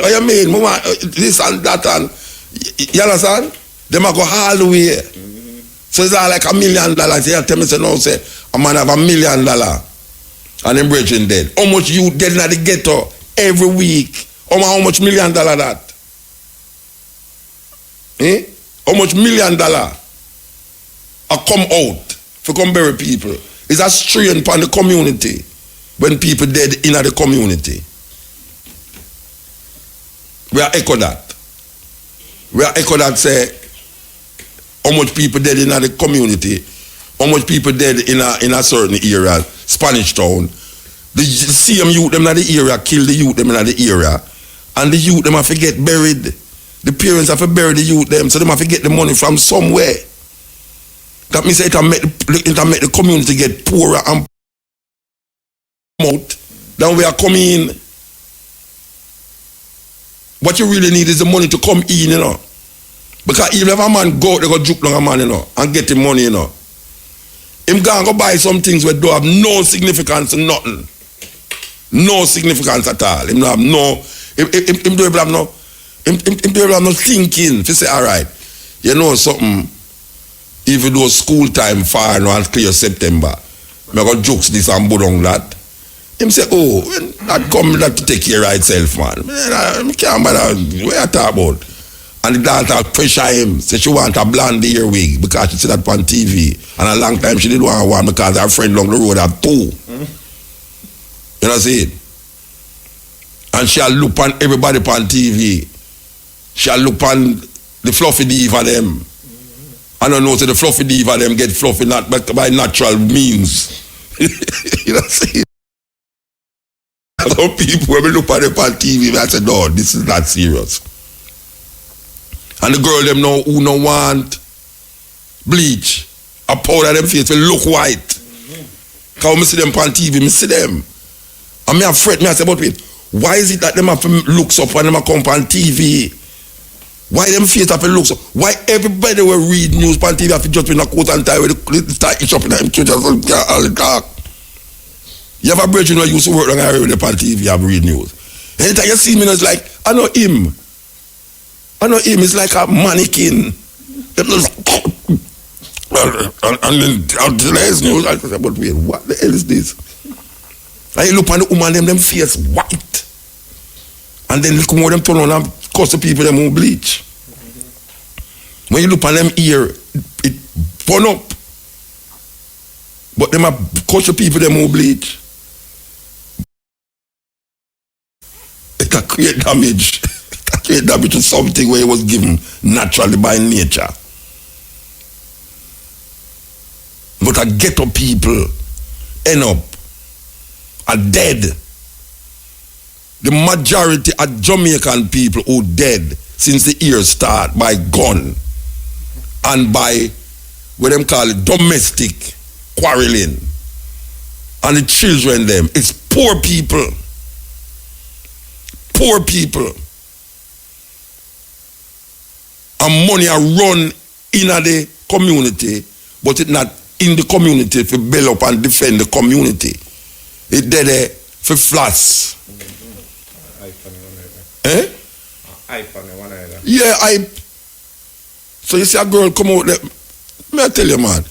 S1: This and that and you understand? Them a go all the way. So it's all like $1 million. They tell me say no, say a man have $1 million and them brethren dead. How much you dead in the ghetto every week? How much $1 million that? How much $1 million a come out for come bury people? It's a strain upon the community when people dead in the community. We are echo that. We are echo that say how much people dead in the community, how much people dead in a certain area, Spanish Town. The same youth them in the area kill the youth them in the area, And the youth them have to get buried. The parents have to bury the youth them, so they have to get the money from somewhere. That means it make the community get poorer and out. Then we are coming in. What you really need is the money to come in, you know. Because even if a man go out, they go juke on a man, you know, and get him money, you know. Him go buy some things that don't have no significance, nothing. No significance at all. Him don't have no, him don't have no, him don't have no thinking. If you say, all right, you know something, even though school time far now and clear September, I got jokes this and budong that. Him say, oh, that come that to take care of itself, man. I can't bother, what you talk about? And the dancer pressure him, say she want a blonde earwig because she see that on TV. And a long time she didn't want one because her friend along the road had two. You know what I'm saying? And she'll look on everybody on TV. She'll look on the fluffy diva them. I don't know, so the fluffy diva them get fluffy not by natural means. You know what I'm saying? Some people, when we look at them on TV, I say, no, this is not serious. And the girl them know who no want bleach. A powder them face will look white. Because I see them on TV, I see them. And me afraid, me I say, but wait, why is it that them have to look up when them come on TV? Why them face have to look up? Why everybody will read news on TV have to just be in a coat and tie with the tie itch up in them church all the dark? You have a brethren who used to work on the area on TV, you have read news. Anytime you see me, it's like, I know him. It's like a mannequin. And then the next news, I said, but wait, what the hell is this? And you look on the woman, them face white. And then look how them turn on and cuss the people them who bleach. When you look on them ear, it burn up. But them are cuss the people them who bleach. It can create damage. It can create damage to something where it was given naturally by nature. But a ghetto people end up are dead. The majority of Jamaican people who dead since the year start by gun and by what them call it domestic quarreling. And the children them, it's poor people. Poor people. And money are run in the community, but it's not in the community to build up and defend the community. It's there for flats. Eh? Yeah, so you see a girl come out there. May I tell you, man?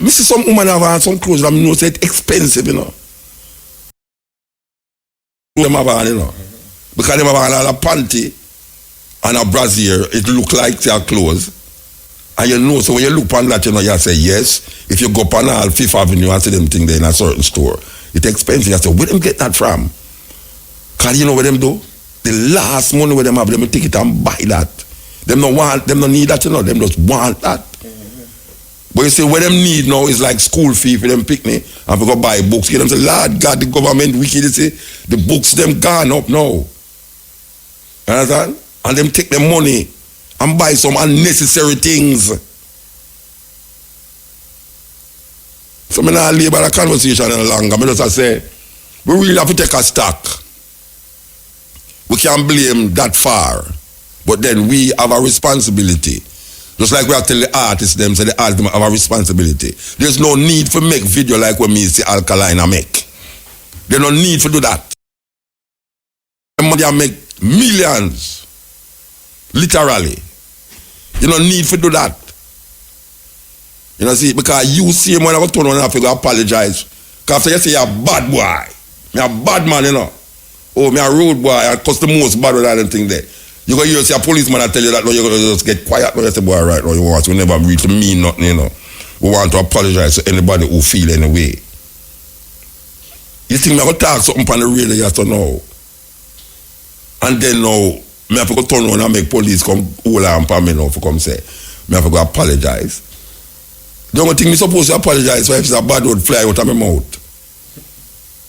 S1: Me see some woman have on some clothes that I know say it's expensive, you know. Them have on, you know. Because them have on a panty and a brassiere, it look like their clothes. And you know, so when you look on that, you know, you say, yes, if you go up on all Fifth Avenue and see them thing there in a certain store, it's expensive. You say, where them get that from? Because you know what them do? The last money where them have, them take it and buy that. Them don't need that, you know, them just want that. But you see, what them need now is like school fee for them picnic and for go buy books. Get them say, Lord God, the government wicked, you see, the books them gone up now. You understand? And them take the money and buy some unnecessary things. So I'm not leave the conversation any longer. I just say, we really have to take a stock. We can't blame that far. But then we have a responsibility. Just like we have to tell the artists them, say the artists have a responsibility. There's no need for make video like when me see Alkaline make. There's no need for do that. They make millions. Literally. You don't need to do that. You know, see, because you see him when I go turn on and I have to apologize. Because after you say you're a bad boy. Me a bad man, you know. Oh, me a rude boy. I cost the most bad with that thing there. You go hear see a policeman I tell you that, no, you're going to just get quiet. No, you say, boy, right now, you want to never reach to mean nothing, you know. We want to apologize to anybody who feel any way. You think me I go talk something on the radio, you have to know. And then now, me have to go turn on and make police come hold on for me now for come say. Me have to go apologize. The only thing me supposed to apologize for if it's a bad word fly out of my mouth.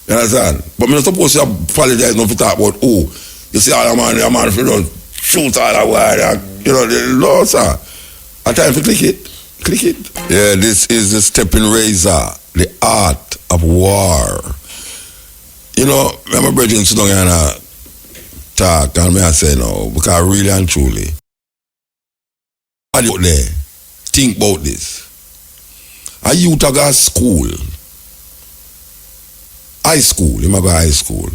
S1: You understand? But I'm not supposed to apologize not to talk about, oh, you see all the man if you don't shoot all the while, you know, the law, sir. A time to click it. Click it. Yeah, this is the Steppin Razor, the art of war. You know, my brethren sit down here and talk, and I say no, because really and truly, out there, think about this. A youth a go school, high school, you might go high school.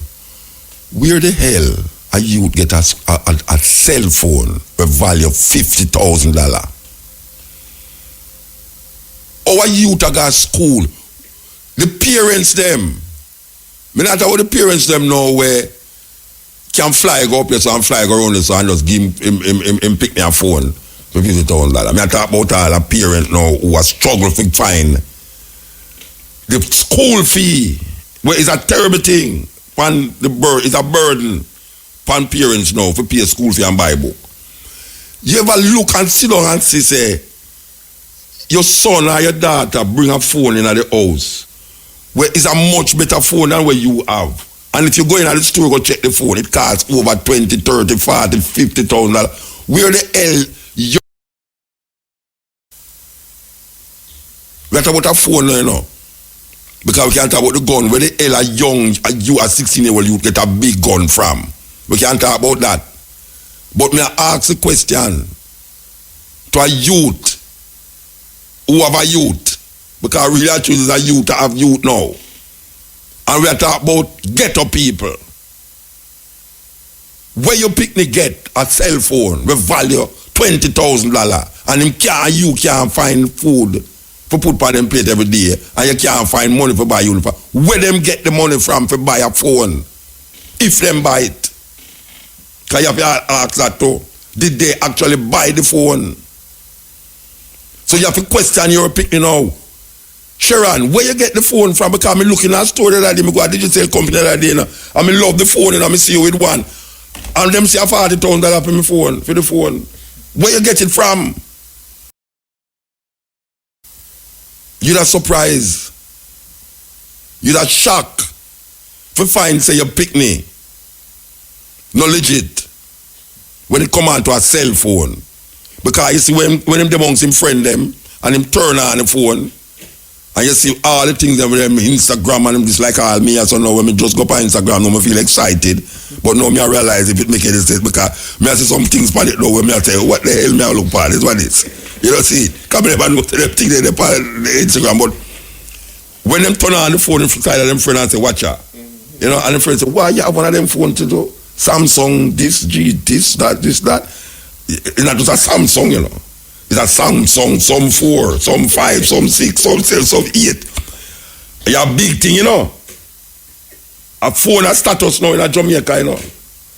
S1: Where the hell a youth get a cell phone with value of $50,000? Our youth a go school. The parents them, me not how the parents them know where can fly go up here so and fly go around this so and just give him pick me a phone for $50,000. I mean I talk about all the parents now who are struggling to find the school fee, where is a terrible thing. It's a burden upon parents now for pay school fee and buy book. You ever look and sit down and say your son or your daughter bring a phone in the house where it's a much better phone than what you have. And if you go in at the store, go check the phone, it costs over $20,000, $30,000, $40,000, $50,000. Where the hell you... We talk about a phone now, you know. Because we can't talk about the gun. Where the hell you a 16-year-old you get a big gun from? We can't talk about that. But me ask the question to a youth who have a youth. Because really I choose a youth to have youth now. And we are talking about ghetto people. Where you picnic get a cell phone with value $20,000 and you can't find food for put on them plate every day and you can't find money for buy uniform. Where them get the money from for buy a phone? If them buy it. Because you have to ask that too. Did they actually buy the phone? So you have to question your picnic now. Sharon, where you get the phone from? Because I'm looking at a store that day, I go to a digital company that day, and I love the phone, and I see you with one. And them say $40,000 for my phone, for the phone. Where you get it from? You're that surprised. You're that shocked. For find, say, your picnic. No legit. When it come on to a cell phone. Because you see, when him amongst him friend them, and him turn on the phone, and you see all the things that with them Instagram and them just like all me, so now when me just go on Instagram, now I feel excited. But now me I realize if it make any sense, because me I see some things on it now where me I tell you, what the hell me I look for, this what it is. You know see, come never know them things they on the Instagram, but when them turn on the phone in front of them friend and say, watch out. You know, and the friend say, why you have one of them phone to do? Samsung, this, that. It's not just a Samsung, you know. It's a Samsung, some 4, some 5, some 6, some 7, some 8. You have a big thing, you know. A phone has status now in a Jamaica, you know.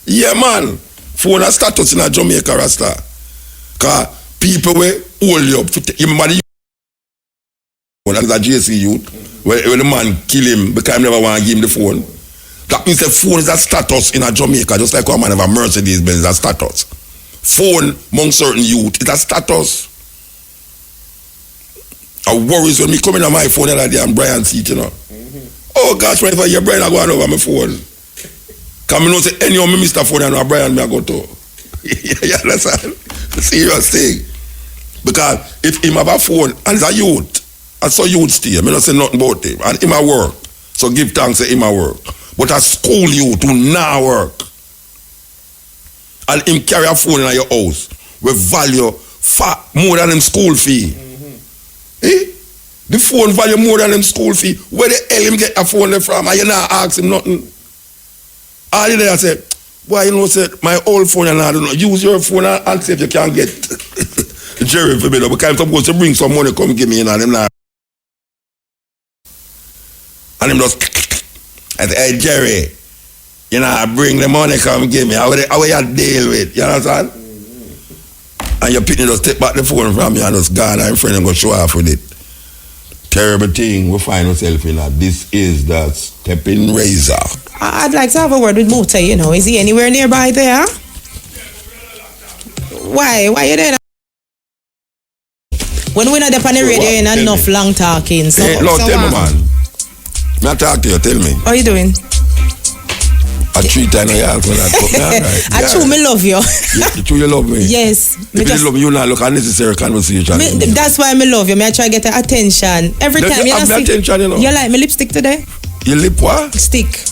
S1: Yeah, man. Phone has status in a Jamaica, Rasta. Because people will hold you up. You remember the youth? That's a JC youth. When the man kill him because he never want to give him the phone. That means the phone is a status in a Jamaica, just like a man have a Mercedes Benz, is a status. Phone among certain youth, it's a status. I worries when me come in on my phone the other day and Brian see it, you know. Oh gosh, when I hear Brian I go on over my phone. Because I know say any of me Mr. Phone and Brian me I go to. You understand? Serious thing. Because if him have a phone and it's a youth, I saw youth stay, I don't say nothing about him. And him a work. So give thanks to him a work. But a school youth who now work. And him carry a phone in your house with value far more than him school fee. Eh? The phone value more than him school fee. Where the hell him get a phone from? And you not ask him nothing. All you there say, why you know say my old phone and I don't know. Use your phone and see if you can get Jerry for me. Because I'm supposed to bring some money come give me in and him not. And him just I say, hey Jerry, you know, I bring the money, come give me. How will you deal with? You understand? And your picnic just take back the phone from you and just gone and friend and go show off with it. Terrible thing we find ourselves in that. This is the Steppin Razor.
S10: I'd like to have a word with Muta, you know. Is he anywhere nearby there? Why? Why you there? When we're not up on the radio, ain't enough long talking. So,
S1: tell me, man. Me talk to you, tell me.
S10: How you doing?
S1: I treat I know you ask me that. But me alright.
S10: I true, me love you.
S1: You true, you love me?
S10: Yes.
S1: If you love me, you not look unnecessary conversation.
S10: That's why me love you. Me I try to get the attention. Every time
S1: you have the attention, you know.
S10: You like my lipstick today?
S1: Your lip what?
S10: Stick.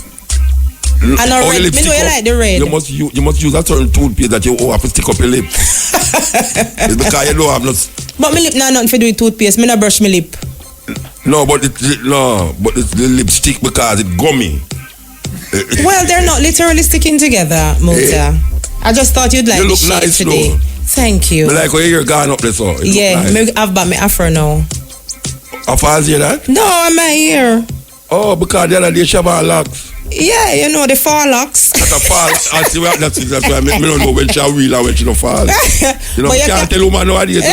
S10: And a red. Me know you like the red.
S1: You must use a certain toothpaste that you have to stick up your lip. It's because you don't have no.
S10: But my lip nothing to do with toothpaste. Me not brush my lip.
S1: No, but it's the lipstick because it's gummy.
S10: Well, they're not literally sticking together, Mota. I just thought you'd like
S1: you
S10: the
S1: look
S10: shade
S1: nice
S10: today.
S1: Though.
S10: Thank you.
S1: Me like how you're gone up there, so.
S10: Yeah, nice. I've got my afro now.
S1: How far is that?
S10: No, I'm not here.
S1: Oh, because the other day she have her locks.
S10: Yeah, you know, the fall locks.
S1: That's a fall. That's why I don't know when she wheel and when she don't fall. You know, you can't tell woman nowadays.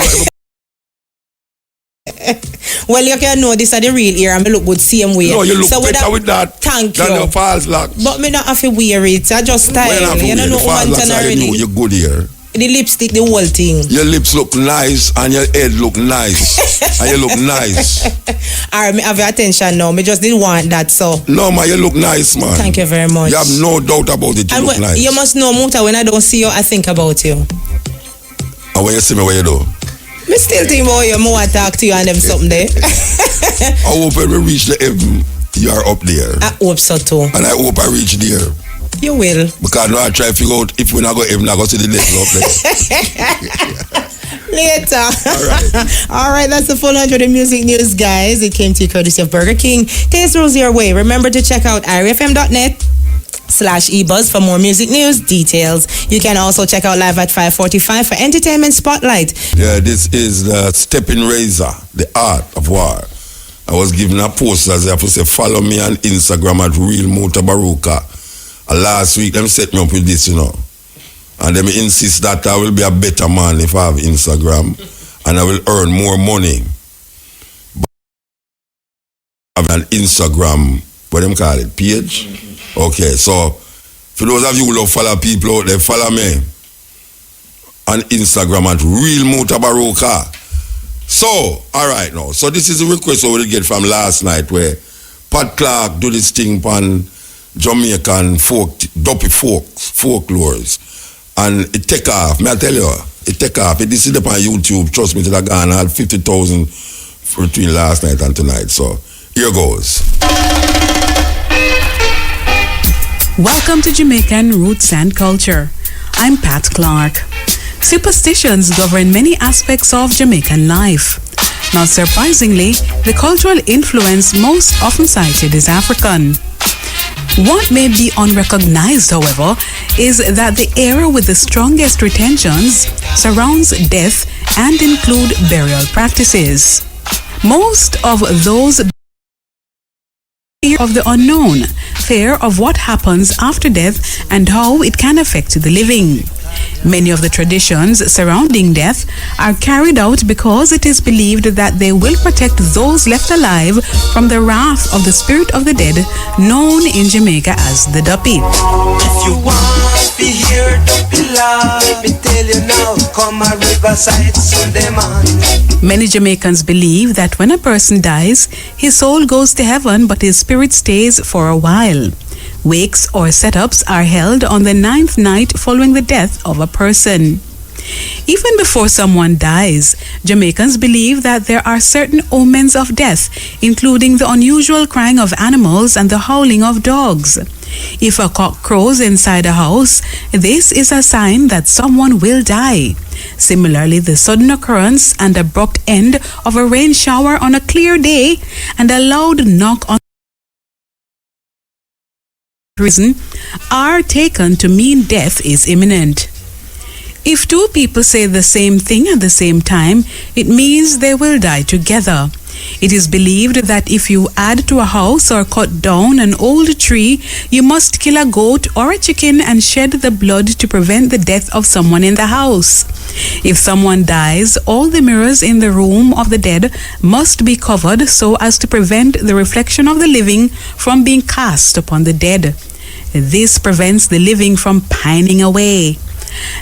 S10: Well, you can know this are the real ear and me look good same way.
S1: No, you look better with that.
S10: Thank
S1: than
S10: you.
S1: Your false locks.
S10: But me not have to wear it. I just style. You don't know
S1: false
S10: woman can already.
S1: You're good here.
S10: The lipstick, the whole thing.
S1: Your lips look nice and your head look nice. And you look nice.
S10: Alright, me have your attention now. Me just didn't want that, so.
S1: No, man, you look nice, man.
S10: Thank you very much.
S1: You have no doubt about it. You look nice.
S10: You must know, Muta, when I don't see you, I think about you.
S1: And when you see me, what you do?
S10: Me still think about you. More talk to you and them something there.
S1: I hope when we reach the heaven, you are up there.
S10: I hope so too.
S1: And I hope I reach there.
S10: You will.
S1: Because now I try to figure out if we not go heaven, I go see the next up there.
S10: Later.
S1: Alright.
S10: Alright, that's the full 100 in music news, guys. It came to you courtesy of Burger King. Taste rules your way. Remember to check out irfm.net/ebuzz for more music news details. You can also check out live at 5:45 for Entertainment Spotlight.
S1: Yeah, this is the Steppin Razor, the art of war. I was given a post as I have to say, follow me on Instagram at Real Motor Baruka. Last week, them set me up with this, you know. And them insist that I will be a better man if I have Instagram. And I will earn more money. But I have an Instagram, what them call it, page? Okay, so for those of you who love follow people out there, follow me on Instagram at Real Motor Baruka. So, alright now. So this is a request we get from last night where Pat Clark do this thing on Jamaican folklores. And it take off. May I tell you, it take off. It is up on YouTube. Trust me, I got 50,000 between last night and tonight. So here goes.
S11: Welcome to Jamaican Roots and Culture. I'm Pat Clark. Superstitions govern many aspects of Jamaican life. Not surprisingly, the cultural influence most often cited is African. What may be unrecognized, however, is that the era with the strongest retentions surrounds death and include burial practices. Most of those fear of the unknown, fear of what happens after death and how it can affect the living. Many of the traditions surrounding death are carried out because it is believed that they will protect those left alive from the wrath of the spirit of the dead, known in Jamaica as the Duppy.
S12: If you want to hear Duppy laugh, let me tell you now, come a riverside Sunday man.
S11: Many Jamaicans believe that when a person dies, his soul goes to heaven but his spirit stays for a while. Wakes or setups are held on the 9th night following the death of a person. Even before someone dies, Jamaicans believe that there are certain omens of death, including the unusual crying of animals and the howling of dogs. If a cock crows inside a house, this is a sign that someone will die. Similarly, the sudden occurrence and abrupt end of a rain shower on a clear day and a loud knock on prison are taken to mean death is imminent. If two people say the same thing at the same time, it means they will die together. It is believed that if you add to a house or cut down an old tree, you must kill a goat or a chicken and shed the blood to prevent the death of someone in the house. If someone dies, all the mirrors in the room of the dead must be covered so as to prevent the reflection of the living from being cast upon the dead. This prevents the living from pining away.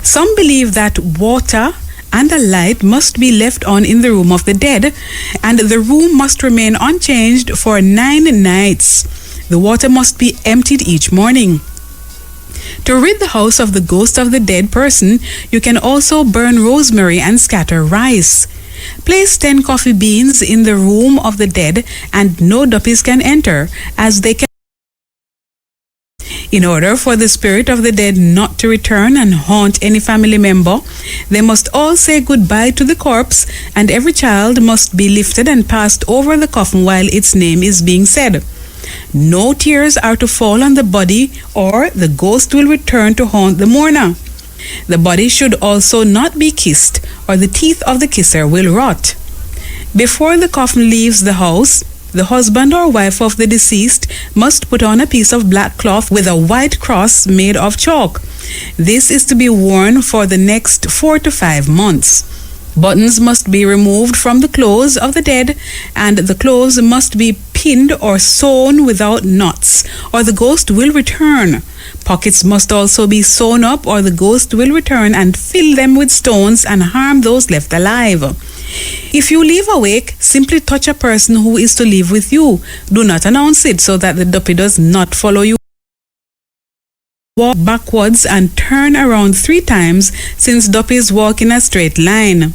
S11: Some believe that water and a light must be left on in the room of the dead, and the room must remain unchanged for 9 nights. The water must be emptied each morning. To rid the house of the ghost of the dead person, you can also burn rosemary and scatter rice. Place 10 coffee beans in the room of the dead, and no duppies can enter, as they can. In order for the spirit of the dead not to return and haunt any family member, they must all say goodbye to the corpse, and every child must be lifted and passed over the coffin while its name is being said. No tears are to fall on the body, or the ghost will return to haunt the mourner. The body should also not be kissed, or the teeth of the kisser will rot. Before the coffin leaves the house, the husband or wife of the deceased must put on a piece of black cloth with a white cross made of chalk. This is to be worn for the next 4 to 5 months. Buttons must be removed from the clothes of the dead, and the clothes must be pinned or sewn without knots, or the ghost will return. Pockets must also be sewn up, or the ghost will return and fill them with stones and harm those left alive. If you leave awake, simply touch a person who is to live with you. Do not announce it so that the duppy does not follow you. Walk backwards and turn around 3 times, since duppies walk in a straight line.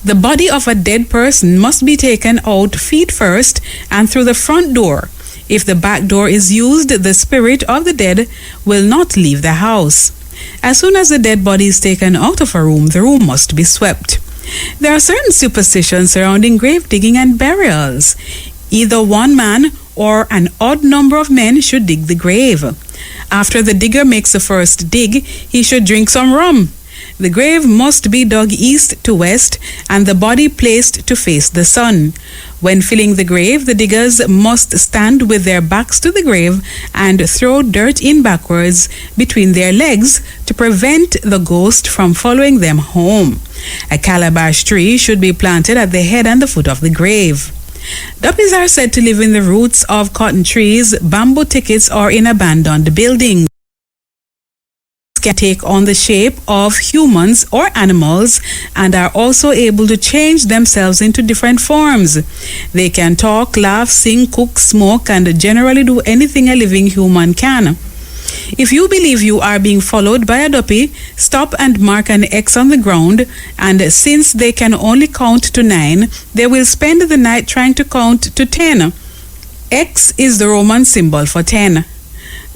S11: The body of a dead person must be taken out feet first and through the front door. If the back door is used, the spirit of the dead will not leave the house. As soon as the dead body is taken out of a room, the room must be swept. There are certain superstitions surrounding grave digging and burials. Either one man or an odd number of men should dig the grave. After the digger makes the first dig, he should drink some rum. The grave must be dug east to west and the body placed to face the sun. When filling the grave, the diggers must stand with their backs to the grave and throw dirt in backwards between their legs to prevent the ghost from following them home. A calabash tree should be planted at the head and the foot of the grave. Duppies are said to live in the roots of cotton trees, bamboo thickets, or in abandoned buildings. Can take on the shape of humans or animals and are also able to change themselves into different forms. They can talk, laugh, sing, cook, smoke, and generally do anything a living human can. If you believe you are being followed by a duppy, stop and mark an X on the ground, and since they can only count to 9, they will spend the night trying to count to 10. X is the Roman symbol for 10.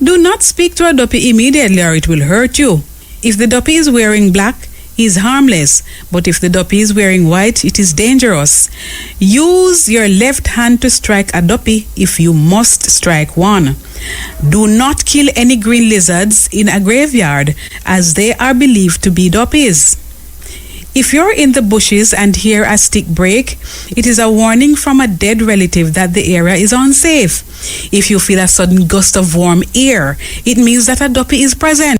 S11: Do not speak to a duppy immediately or it will hurt you. If the duppy is wearing black, he is harmless, but if the duppy is wearing white, it is dangerous. Use your left hand to strike a duppy if you must strike one. Do not kill any green lizards in a graveyard, as they are believed to be duppies. If you're in the bushes and hear a stick break, it is a warning from a dead relative that the area is unsafe. If you feel a sudden gust of warm air, it means that a duppy is present.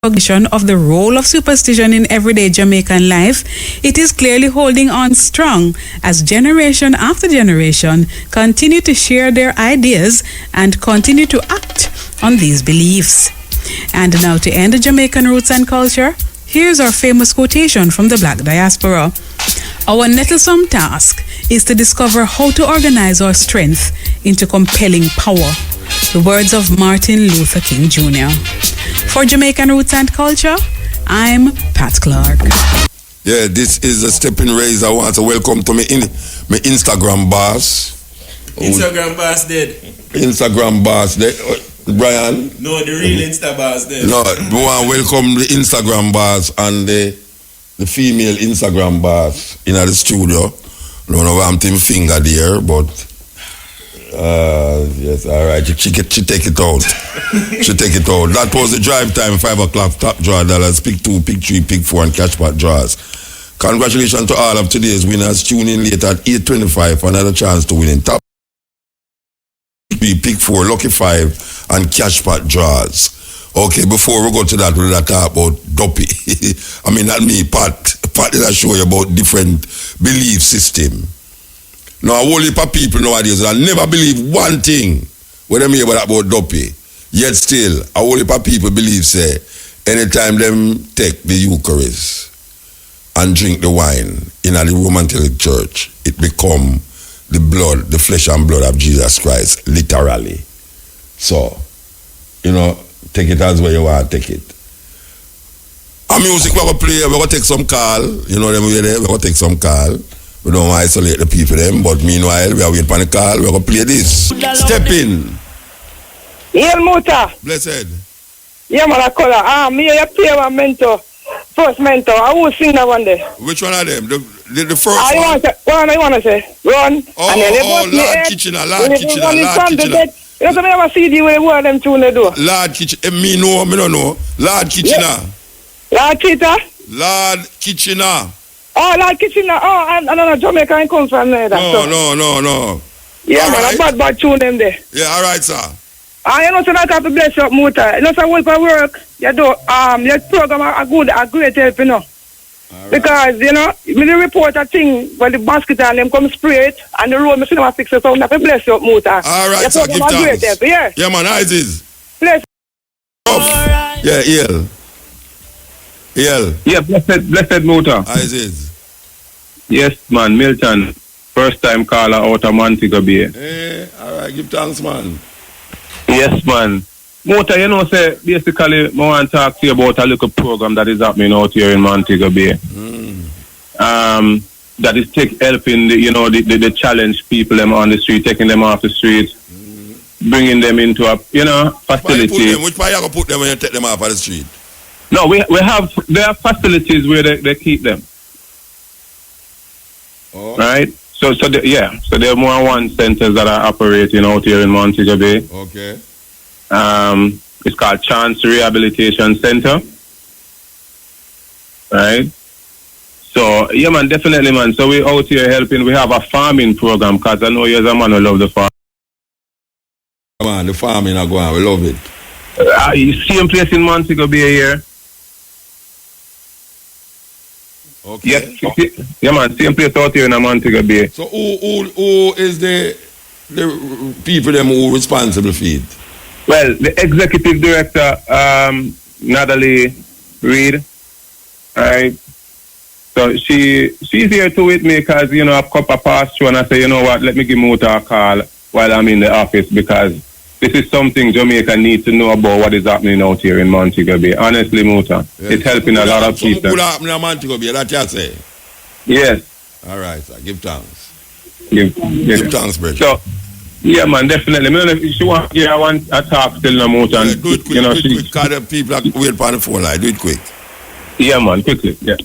S11: Of the role of superstition in everyday Jamaican life, it is clearly holding on strong as generation after generation continue to share their ideas and continue to act on these beliefs. And now, to end the Jamaican roots and culture, here's our famous quotation from the Black diaspora. Our nettlesome task is to discover how to organize our strength into compelling power. The words of Martin Luther King Jr. For Jamaican Roots and Culture, I'm Pat Clark.
S1: Yeah, this is the Steppin Razor. I want to welcome to me Instagram boss.
S13: Instagram boss dead.
S1: Instagram boss dead. Brian?
S13: No, the real Insta boss dead.
S1: No, we want to welcome the Instagram boss and the female Instagram boss in the studio. Don't know why I'm team finger there, but yes, all right. She take it out. She take it out. That was the drive time, 5 o'clock, top draw dollars, pick 2, pick 3, pick 4, and cash pot draws. Congratulations to all of today's winners. Tune in later at 8:25 for another chance to win in top 3, pick 4, lucky 5, and cash pot draws. Okay, before we go to that, we'll talk about duppy. I mean, not me, Pat. Pat did I show you about different belief system. Now, a whole heap of people nowadays that never believe one thing when they hear about duppy. Yet still, a whole heap of people believe, say, anytime them take the Eucharist, and drink the wine in the Roman Catholic Church, it become the blood, the flesh and blood of Jesus Christ, literally. So, you know, take it as where you want to take it. And music we're going to play, we're going to take some call, you know them way there, we're going to take some call. We don't want to isolate the people them, but meanwhile, we are waiting for the call, we're going to play this. Steppin.
S6: Yeah, Muta.
S1: Blessed.
S6: Yeah, man, I call her. Me, I play one mentor. First mentor. I will sing that one day.
S1: Which one of them? The first
S6: I
S1: one?
S6: I want to say. Run.
S1: Oh,
S6: and then
S1: Lord Kitchener, Lord Kitchener.
S6: You know, I never see the way one of them tune they do.
S1: Lord Kitchener. Me don't know. Lord Kitchener.
S6: Yeah. Lord Kitchener?
S1: Lord Kitchener.
S6: Oh, Lord Kitchener. Oh, I don't know. Jamaica come from there.
S1: No.
S6: Yeah,
S1: all
S6: man,
S1: right.
S6: a bad tune them there.
S1: Yeah, all right, sir.
S6: You know, so that have to bless you up, Muta. You know, so when you work, you do, your program a great help, you know. Right. Because, you know, when you report a thing, when the basket and them come spray it, and the road, I see them fix it, so I have to bless you up, Muta.
S1: All right,
S6: your
S1: sir, give thanks.
S6: Help, yeah.
S1: Yeah, man, how is this?
S6: Bless.
S1: Right. Yeah,
S14: Yeah, blessed Muta.
S1: How is this?
S14: Yes, man, Milton. First time caller out of Montego Bay.
S1: Hey, all right, give thanks, man.
S14: Yes, man. Muta, you know, say, basically, I want to talk to you about a little program that is happening out here in Montego Bay. That is helping the challenged people them on the street, taking them off the street, bringing them into a, facility.
S1: Which part you going to put them when you take them off of the street?
S14: No, there are facilities where they keep them.
S1: Oh.
S14: Right? So there are more one centers that are operating out here in Montego Bay.
S1: Okay.
S14: It's called Chance Rehabilitation Center. Right? So, yeah, man, definitely, man. So we're out here helping. We have a farming program because I know you're a man who love the farm.
S1: Come on, the farming are going. We love it.
S14: Same place in Montego Bay here.
S1: Okay.
S14: Yeah, man, same place out here in Montego Bay.
S1: So who is the people them who responsible for it?
S14: Well, the executive director, Natalie Reed, right? So she's here too with me because, I've come past through and I say, you know what, let me give Muta a call while I'm in the office because this is something Jamaica needs to know about what is happening out here in Montego Bay. Honestly, Muta, it's helping a lot of people.
S1: Something good happening in Montego Bay, that you say?
S14: Yes.
S1: All right, sir. Give thanks.
S14: Give
S1: thanks, brother.
S14: So, yeah, man, definitely. If she wants to I talk still no Muta.
S1: Yeah, do it quick, do it quick, because the people are waiting on the phone line. Do it quick.
S14: Yeah, man, quickly, yeah.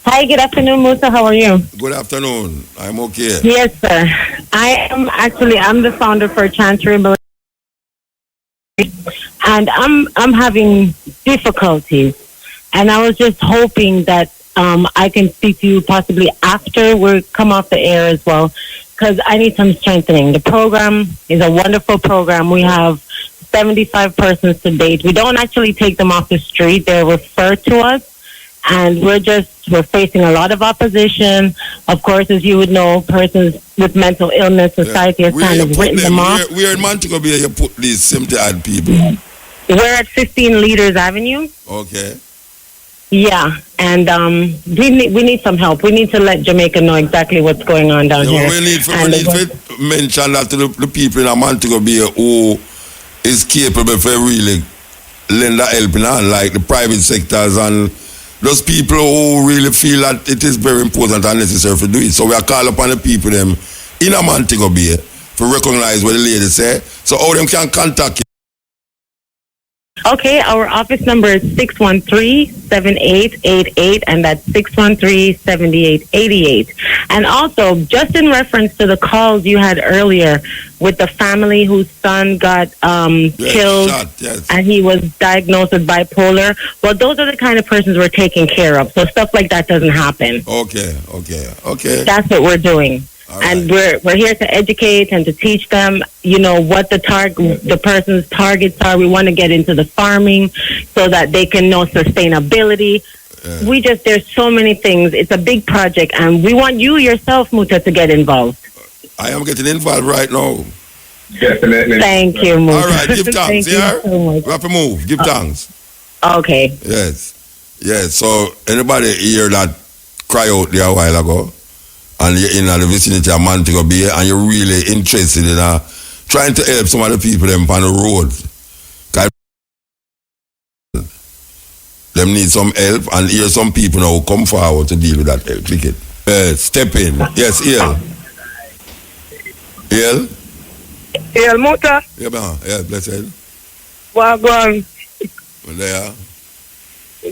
S15: Hi, good afternoon, Musa. How are you?
S1: Good afternoon. I'm okay.
S15: Yes, sir. I'm the founder for Chance Rehabilitation, and I'm having difficulties. And I was just hoping that I can speak to you possibly after we come off the air as well, because I need some strengthening. The program is a wonderful program. We have 75 persons to date. We don't actually take them off the street. They're referred to us. And we're facing a lot of opposition. Of course, as you would know, persons with mental illness, society has kind of written them off.
S1: We're in Montego Bay, you put these 70-odd people.
S15: We're at 15 Leaders Avenue.
S1: Okay.
S15: Yeah, and we need some help. We need to let Jamaica know exactly what's going on down here.
S1: We need to mention that to the people in Montego Bay who is capable for really lend a helping hand, like the private sectors and those people who really feel that it is very important and necessary to do it. So we are calling upon the people them in a Montego Bay to recognize what the lady say. So how them can contact you.
S15: Okay, our office number is 613-7888, and that's 613-7888. And also, just in reference to the calls you had earlier with the family whose son got killed, and he was diagnosed with bipolar, well, those are the kind of persons we're taking care of. So stuff like that doesn't happen.
S1: Okay.
S15: That's what we're doing. And we're here to educate and to teach them, what the person's targets are. We want to get into the farming so that they can know sustainability. There's so many things. It's a big project, and we want you yourself, Muta, to get involved.
S1: I am getting involved right now.
S14: Definitely.
S15: Thank you, Muta.
S1: All right, give thanks, yeah?
S15: So
S1: we have to move. Give thanks.
S15: Okay.
S1: Yes. So anybody here that cry out there a while ago, and you're in the vicinity of Montego Bay, and you're really interested in trying to help some of the people them on the road. Them need some help, and here's some people now who come forward to deal with that help. Click it. Step in. Yes, Ian. Ian?
S16: Ian Mota.
S1: Yeah, man. Yeah, blessed.
S16: Wagwan.
S1: There.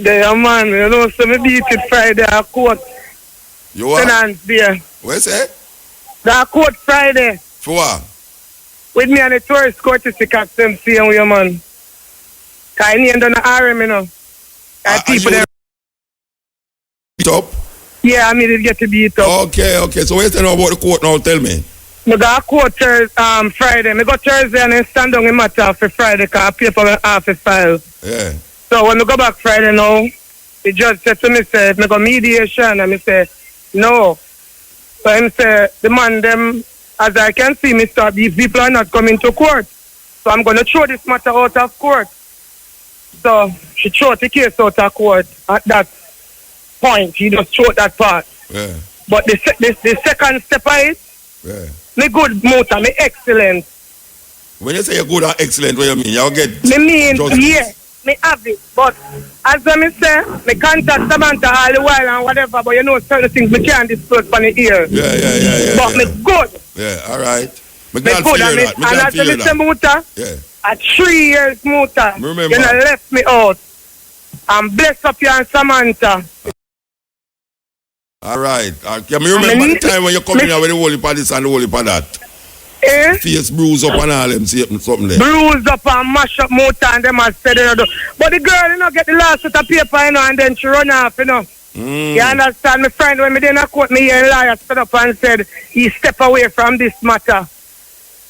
S16: There, man. You know, so me beat it Friday at court.
S1: You what?
S16: Tenants there.
S1: Where's it?
S16: The court Friday.
S1: For what?
S16: With me and the tourist courtesy cat them seeing with you, man. Cause I need on the RM, you know. People there.
S1: Beat up?
S16: Yeah, I mean it get to beat up.
S1: Okay. So what you know about the court now? Tell me.
S16: Me go court Friday. Me go Thursday and then stand down in matter for Friday because I pay for my half a file.
S1: Yeah.
S16: So when me go back Friday now, the judge said to me, say, me go mediation, and me say, no. So him say, the man them, as I can see, me start, these people are not coming to court. So I'm going to throw this matter out of court. So she threw the case out of court at that point. She just threw that part.
S1: Yeah.
S16: But the second step of it,
S1: yeah.
S16: Me good motor, me excellent.
S1: When you say you're good and excellent, what you mean? You'll get
S16: me mean,
S1: justice.
S16: Yeah, me have it. But as me say, me contact Samantha all the while and whatever, but you know certain things me can't disclose from the ear.
S1: Yeah.
S16: But me good.
S1: Yeah, all right. Me
S16: good
S1: and
S16: and as me say motor,
S1: yeah.
S16: at 3 years motor,
S1: remember.
S16: You know left me out. And bless up you and Samantha.
S1: All right. Can you remember the time when you come in here with the holy part this and the holy part that? Face bruise up and all them something there.
S16: Bruise up and mash up motor and them and said it. But the girl, you know, get the last set of paper, you know, and then she run off, you know. You understand? My friend, when me did not quote me here, lawyer stood up and said he step away from this matter.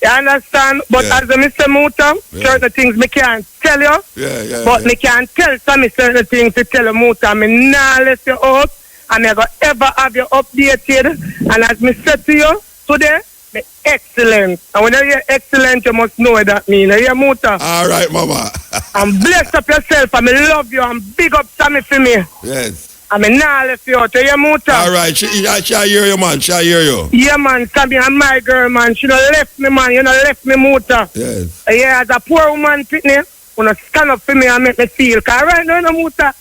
S16: You understand? But as a Mr. Motor, certain things me can't tell you. But me can tell some certain things to tell you, Motor. Me nah let you out. And me go ever have you updated. And as me said to you today, me excellent. And when you hear excellent, you must know what that means. You hear, Motor?
S1: All right, mama.
S16: And bless up yourself. And me love you. And big up Sammy for me.
S1: Yes.
S16: And me nah left you out. You hear, Motor?
S1: All right. She hear you, man. She hear you.
S16: Yeah, man. Sammy and my girl, man. She don't left me, man. You don't left me, Motor.
S1: Yes.
S16: Yeah, as a poor woman, Pitney, when you stand up for me and make me feel. Because right now, you know, Motor,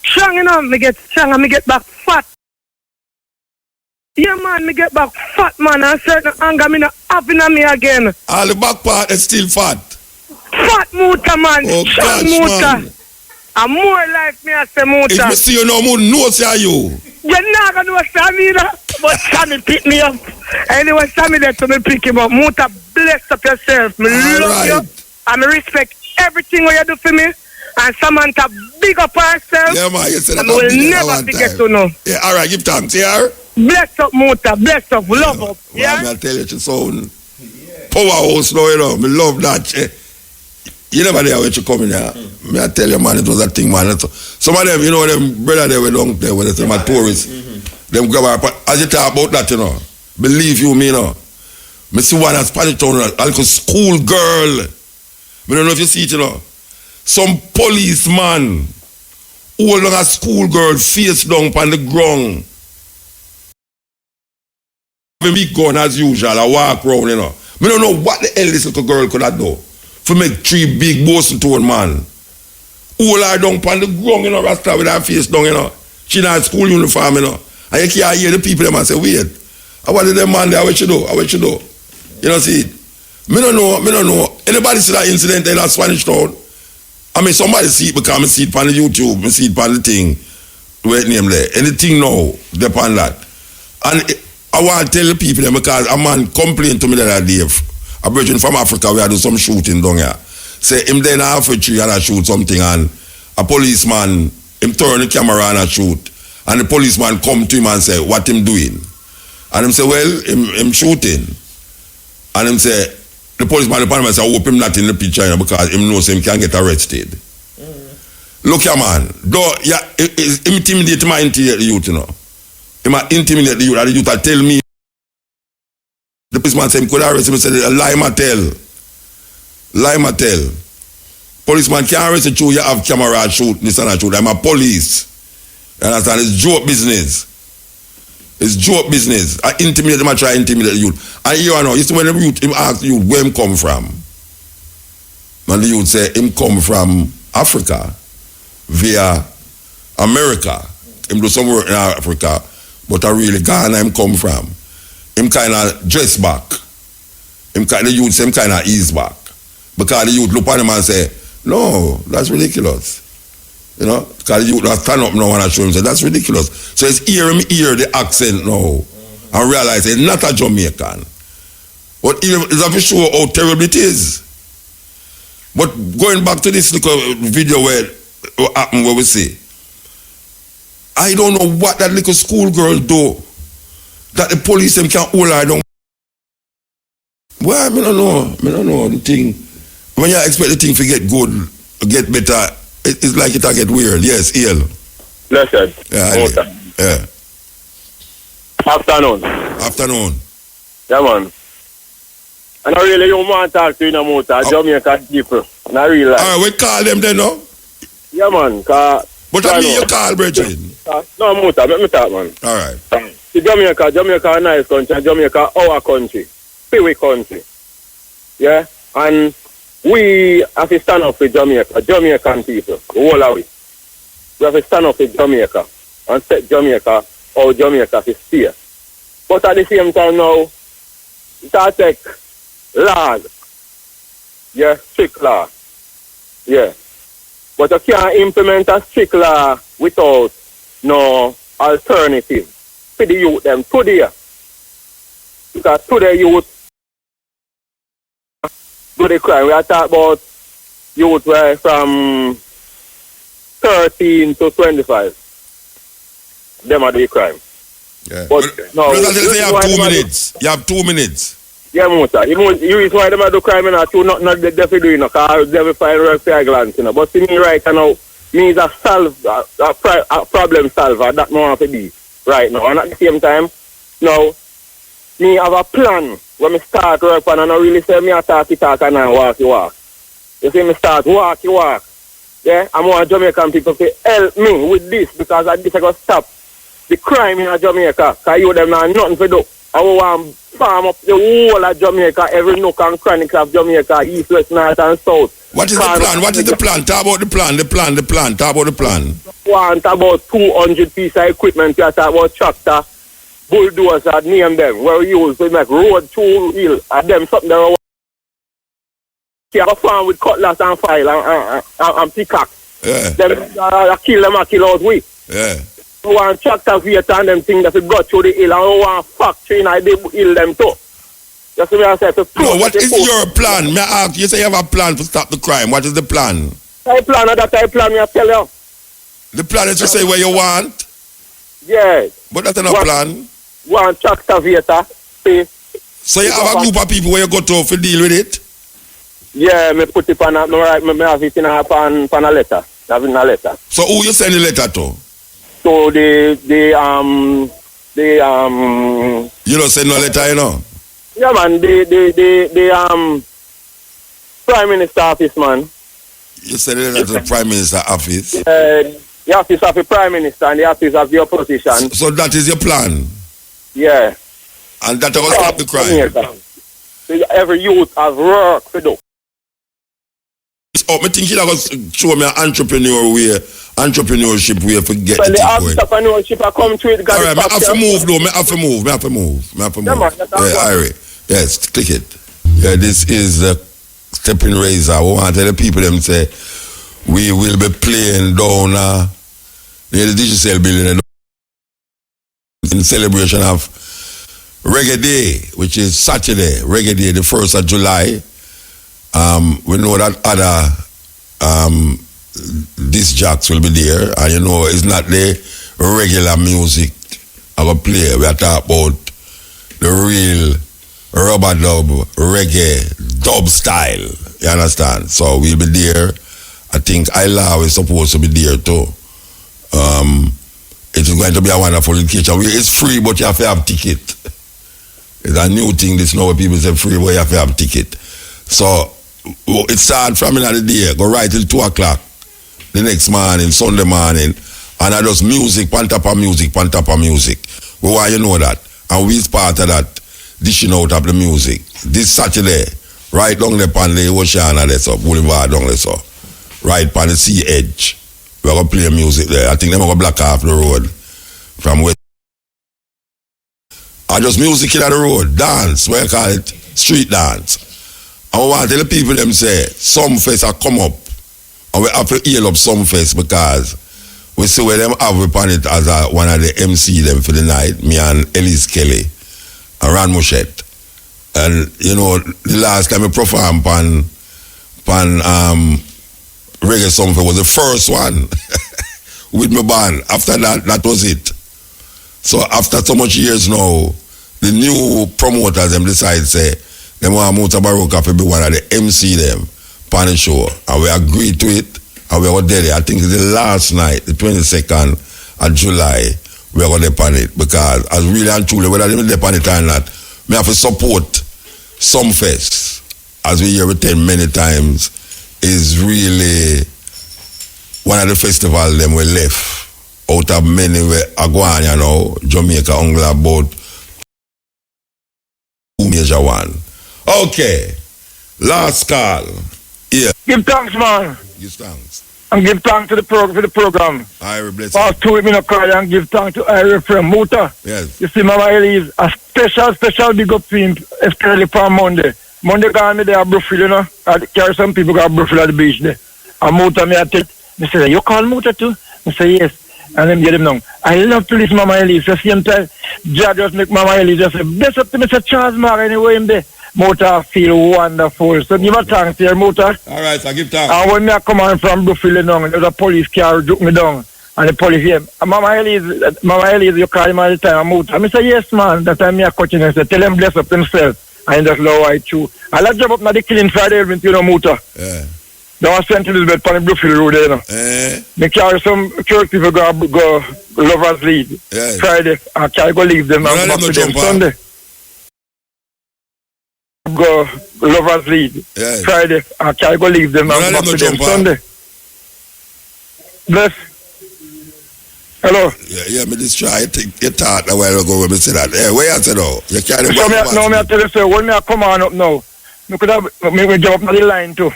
S16: strong enough, me get strong and me get back fat. Yeah, man, me get back fat, man, and certain anger me not having on me again.
S1: All the back part is still fat.
S16: Fat Motor, man.
S1: Oh,
S16: strong
S1: gosh,
S16: Motor.
S1: man.
S16: And more life me I say Motor.
S1: If me see you no more, no say you.
S16: You're not going to know Sammy that. But Sammy pick me up. Anyway, Sammy there to me pick him up. Motor, bless up yourself. Me love you. And me respect everything what you do for me. And Samantha big up herself.
S1: Yeah, man, you said that.
S16: And we will never forget to know.
S1: Yeah, all right, give thanks, yeah?
S16: Bless up, Motor. Bless up. Love up. Yeah?
S1: Well, I tell you, it's sound powerhouse now, you know. Me love that. You never know when you come in here. Me I tell you, man, it was a thing, man. Some of them, you know, them brother they were down there when they say my tourists. Them grab her, as you talk about that, you know. Believe you me, you know. Me see one at Spanish Town, a little school girl. Me don't know if you see it, you know. Some policeman hold on a school girl face down on the ground. Have a big gun as usual, I walk around, you know. Me don't know what the hell this little girl could have done. For make 3 big Boston Town man. Hold her down on the ground, you know, Rasta with her face down, you know. She in her school uniform, you know. And you can't hear the people them and say, wait, I want them man there, what you do? You know, see it? Me don't know. Anybody see that incident in that Spanish Town? I mean, somebody see it because I see it on the YouTube, I see it on the thing, where it name there. Anything now, depend that. And I want to tell the people them because a man complained to me the other day, a virgin from Africa, we had do some shooting down here. Say him then half a tree and I shoot something and a policeman, him turn the camera and I shoot. And the policeman come to him and say, what him doing? And him say, well, him shooting. And him say, the policeman say, I hope him not in the picture, you know, because him knows him can get arrested. Look here, man. Though, yeah, intimidate my youth, you know. Him intimidate the youth, and the youth tell me. The policeman say, him could arrest him, he said, lie my tell. Policeman can't arrest you, you have camera shoot, this and that shoot. I'm a police. You understand? It's joke business. It's joke business. I intimidate them, I try to intimidate the youth. And you know, you see when the youth, him ask the youth where him come from. And the youth say, him come from Africa via America. Him do some work in Africa, but I really Ghana him come from. Him kind of dress back. The youth say him kind of ease back. Because the youth look at him and say, no, that's ridiculous. You know, because the youth stand up now and show him say, that's ridiculous. So it's hear the accent now and realize it's not a Jamaican. But it's a show how terrible it is. But going back to this little video where happened, where we see, I don't know what that little schoolgirl do that the police them can't hold her down. Well, I don't know the thing. When you expect the thing to get good, get better, it's like it'll get weird. Yes, ill.
S7: Blessed.
S1: Yeah. Afternoon.
S7: Yeah, man. And I really don't want to talk to you no more. Jamaican people. Not real life.
S1: All right, we call them then, no?
S7: Yeah, man.
S1: But I mean you call, Bridget.
S7: No, Mota, let me talk, man.
S1: All right.
S7: Jamaica a nice country. Jamaica our country. Free country. Yeah? And we have to stand up for Jamaica, Jamaican people, the whole of it. We have to stand up for Jamaica and set Jamaica or Jamaica to stay. But at the same time now, it take laws. Yeah, strict law. Yeah. But you can't implement a strict law without no alternative for the youth them today. Because today youth do the crime. We are talking about youth were from 13 to 25. Them are the crime.
S1: Yeah.
S7: But no,
S1: you have 2 minutes. You have 2 minutes.
S7: Yeah, Mota. You is why them do crime and do not the devil doing no, because they will find red flag glance, you know. But see me right now, me is a problem solver. That no have to be right now. And at the same time, now me have a plan when me start work and I don't really say me a talk and I walk. You see me start walk. Yeah, I want Jamaican people to help me with this because at this I got stop the crime in Jamaica. Because you them not nothing to do. I want farm up the whole of Jamaica, every nook and cranny of Jamaica, east, west, north and south.
S1: What is the plan? What is the plan? Talk about the plan. Talk about the plan.
S7: Want about 200 pieces of equipment. You talk about tractor, bulldozer, name them. Where we use to make road, 2 wheel, and them something that you have a farm with cutlass and file and pickaxe.
S1: Yeah.
S7: Them kill out with.
S1: Yeah.
S7: We want tractor vehicle and them things that we go through the hill and we want factory and they hill them too. Just so I say
S1: no, what is your plan? May I ask, you say you have a plan to stop the crime. What is the plan?
S7: I plan me I tell you.
S1: The plan is to say where you want?
S7: Yeah.
S1: But that's not a plan.
S7: Want tractor vehicle.
S1: So you have a group of people where you go to deal with it?
S7: Yeah, me put it on me have it in a letter. Have in a letter.
S1: So who you send the letter to?
S7: So the
S1: you don't send no letter, you know?
S7: Yeah, man. The Prime Minister office, man.
S1: You send a letter to the Prime Minister office?
S7: The office of the Prime Minister and the office of the opposition.
S1: So that is your plan?
S7: Yeah.
S1: And that will stop the crime?
S7: Every youth has work to do.
S1: Oh, I think you have to show me an entrepreneurship way for get
S7: well,
S1: the thing going.
S7: Entrepreneurship I come to it.
S1: All right, I have to move though. I have to move. Yeah, Irie. Yes, click it. Yeah, this is Steppin Razor. I want to tell the people them say we will be playing down near the digital building in celebration of Reggae Day, which is Saturday, Reggae Day, the 1st of July. We know that other disc jocks will be there, and you know it's not the regular music of a play. We are talking about the real rubber dub, reggae, dub style. You understand? So we'll be there. I think Isla is supposed to be there too. It is going to be a wonderful occasion. It's free, but you have to have ticket. It's a new thing. This now where people say free, but you have to have ticket. So it starts from another day, go right till 2 o'clock the next morning, Sunday morning, and I just music, pan top of music. We want you know that. And we's part of that dishing out of the music. This Saturday, right down there on the ocean and so, Boulevard down there so. Right on the sea edge. We're going to play music there. I think they're going to block off the road from where. I just music in the road, dance, what you call it, street dance. And we want to tell the people them say, some fest are come up. And we have to heal up some fest because we see where them have upon it as one of the MC them for the night, me and Elise Kelly and Ron Mouchette. And you know, the last time I performed pan reggae something was the first one with my band. After that, that was it. So after so much years now, the new promoters them decide say they want Mota Baroka to be one of the MC them pan the show, and we agreed to it, and we were there. I think it's the last night, the 22nd of July, we are going to pan it because as really and truly, whether they pan it or not, we have to support some fest, as we hear it many times, is really one of the festivals them we left out of many we are going, you know, Jamaica, Angla, about two major one. Okay, last call. Yeah.
S17: Give thanks, man.
S1: Give thanks.
S17: And give thanks to the for the program.
S1: I bless
S17: Past 2 weeks in a cry and give thanks to Ira from Muta.
S1: Yes.
S17: You see, Mama Elise, a special big up to him, especially for Monday. Monday got me there at Brookfield, you know. I carry some people got Brookfield at the beach there. And Muta, me I tell, me say, you call Muta too? I say, yes. And then get him down. I love to listen to Mama Elise. At the same time, Jah just make Mama Elise just say, bless up to Mr. Charles Mark anyway him there. Motor feel wonderful. So give a thanks here, Motor.
S1: All right, so give thanks.
S17: And when I come on from Brookfield, there was a police car took me down. And the police here, Mama Elise, you call him all the time, Motor. I say, yes, man. That time I cut him and say, tell him bless up himself. And just low I chew. I like jump up now the killing Friday evening, you know, Motor.
S1: Yeah.
S17: They was sent to Elizabeth on the Brookfield Road, you know. They carry some church people go Lovers Lead Friday. I can't go leave them and back to them Sunday. Go Lovers Lead Friday. I can't go leave them and back to them Sunday. Bless. Hello.
S1: Yeah, me just try to get out a while ago when me say that. Hey, where you say now? You carry
S17: so me I tell you, sir, when me I come on up now, me could have me jump on the line too.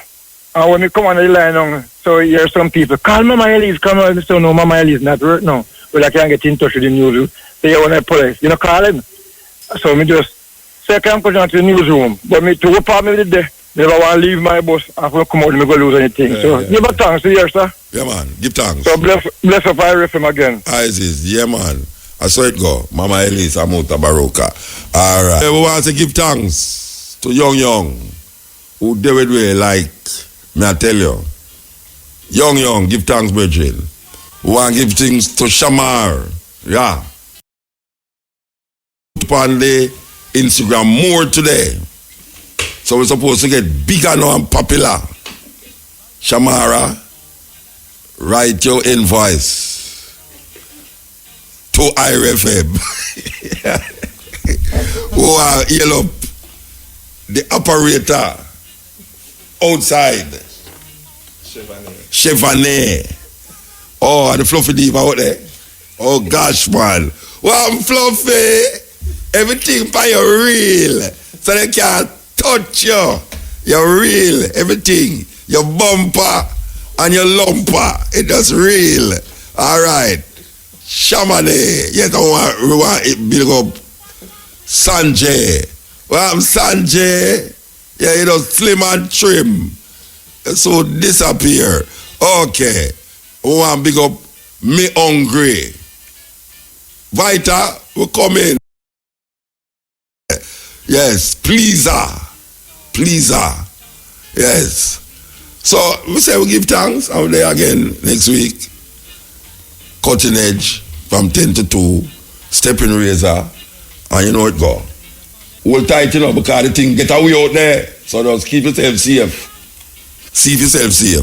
S17: And when me come on the line now, so hear some people, call Mama Elise, come on. So no, Mama Elise not work now. Well, I can't get in touch with the news. So you want to police, you know, call him. So me just say I can't go to the newsroom. But me to whoop on me with the never want to leave my bus after I come out and me go lose anything. So give a thanks to you, sir.
S1: Yeah, man. Give thanks.
S17: So bless up I ref him again.
S1: Isis, yeah, man. I saw it go. Mama Elise, Amuta Baroka. All right. We want to give thanks to Young, who do it way like, me I tell you. Young, give thanks, brethren. We want to give things to Shamar. Yeah. On the Instagram more today. So we're supposed to get bigger now and popular. Shamara, write your invoice to IRFM. Who are yell up the operator outside. Chevannay. Oh, the fluffy diva out there. Oh gosh, man. Well, I'm fluffy. Everything by your real. So they can't touch you. You're real. Everything. Your bumper and your lumper. It does real. All right. Shamane. Yes, we want it build up. Sanjay. Well, I'm Sanjay. Yeah, you know, slim and trim. So disappear. Okay. We want big up me hungry. Vita, we come in. Yes, pleaser. Yes. So we say we give thanks. I'll be there again next week. Cutting Edge from 10 to 2. Steppin Razor. And you know it go. Hold tight, you know, because the thing get away out there. So just keep yourself safe. See yourself safe.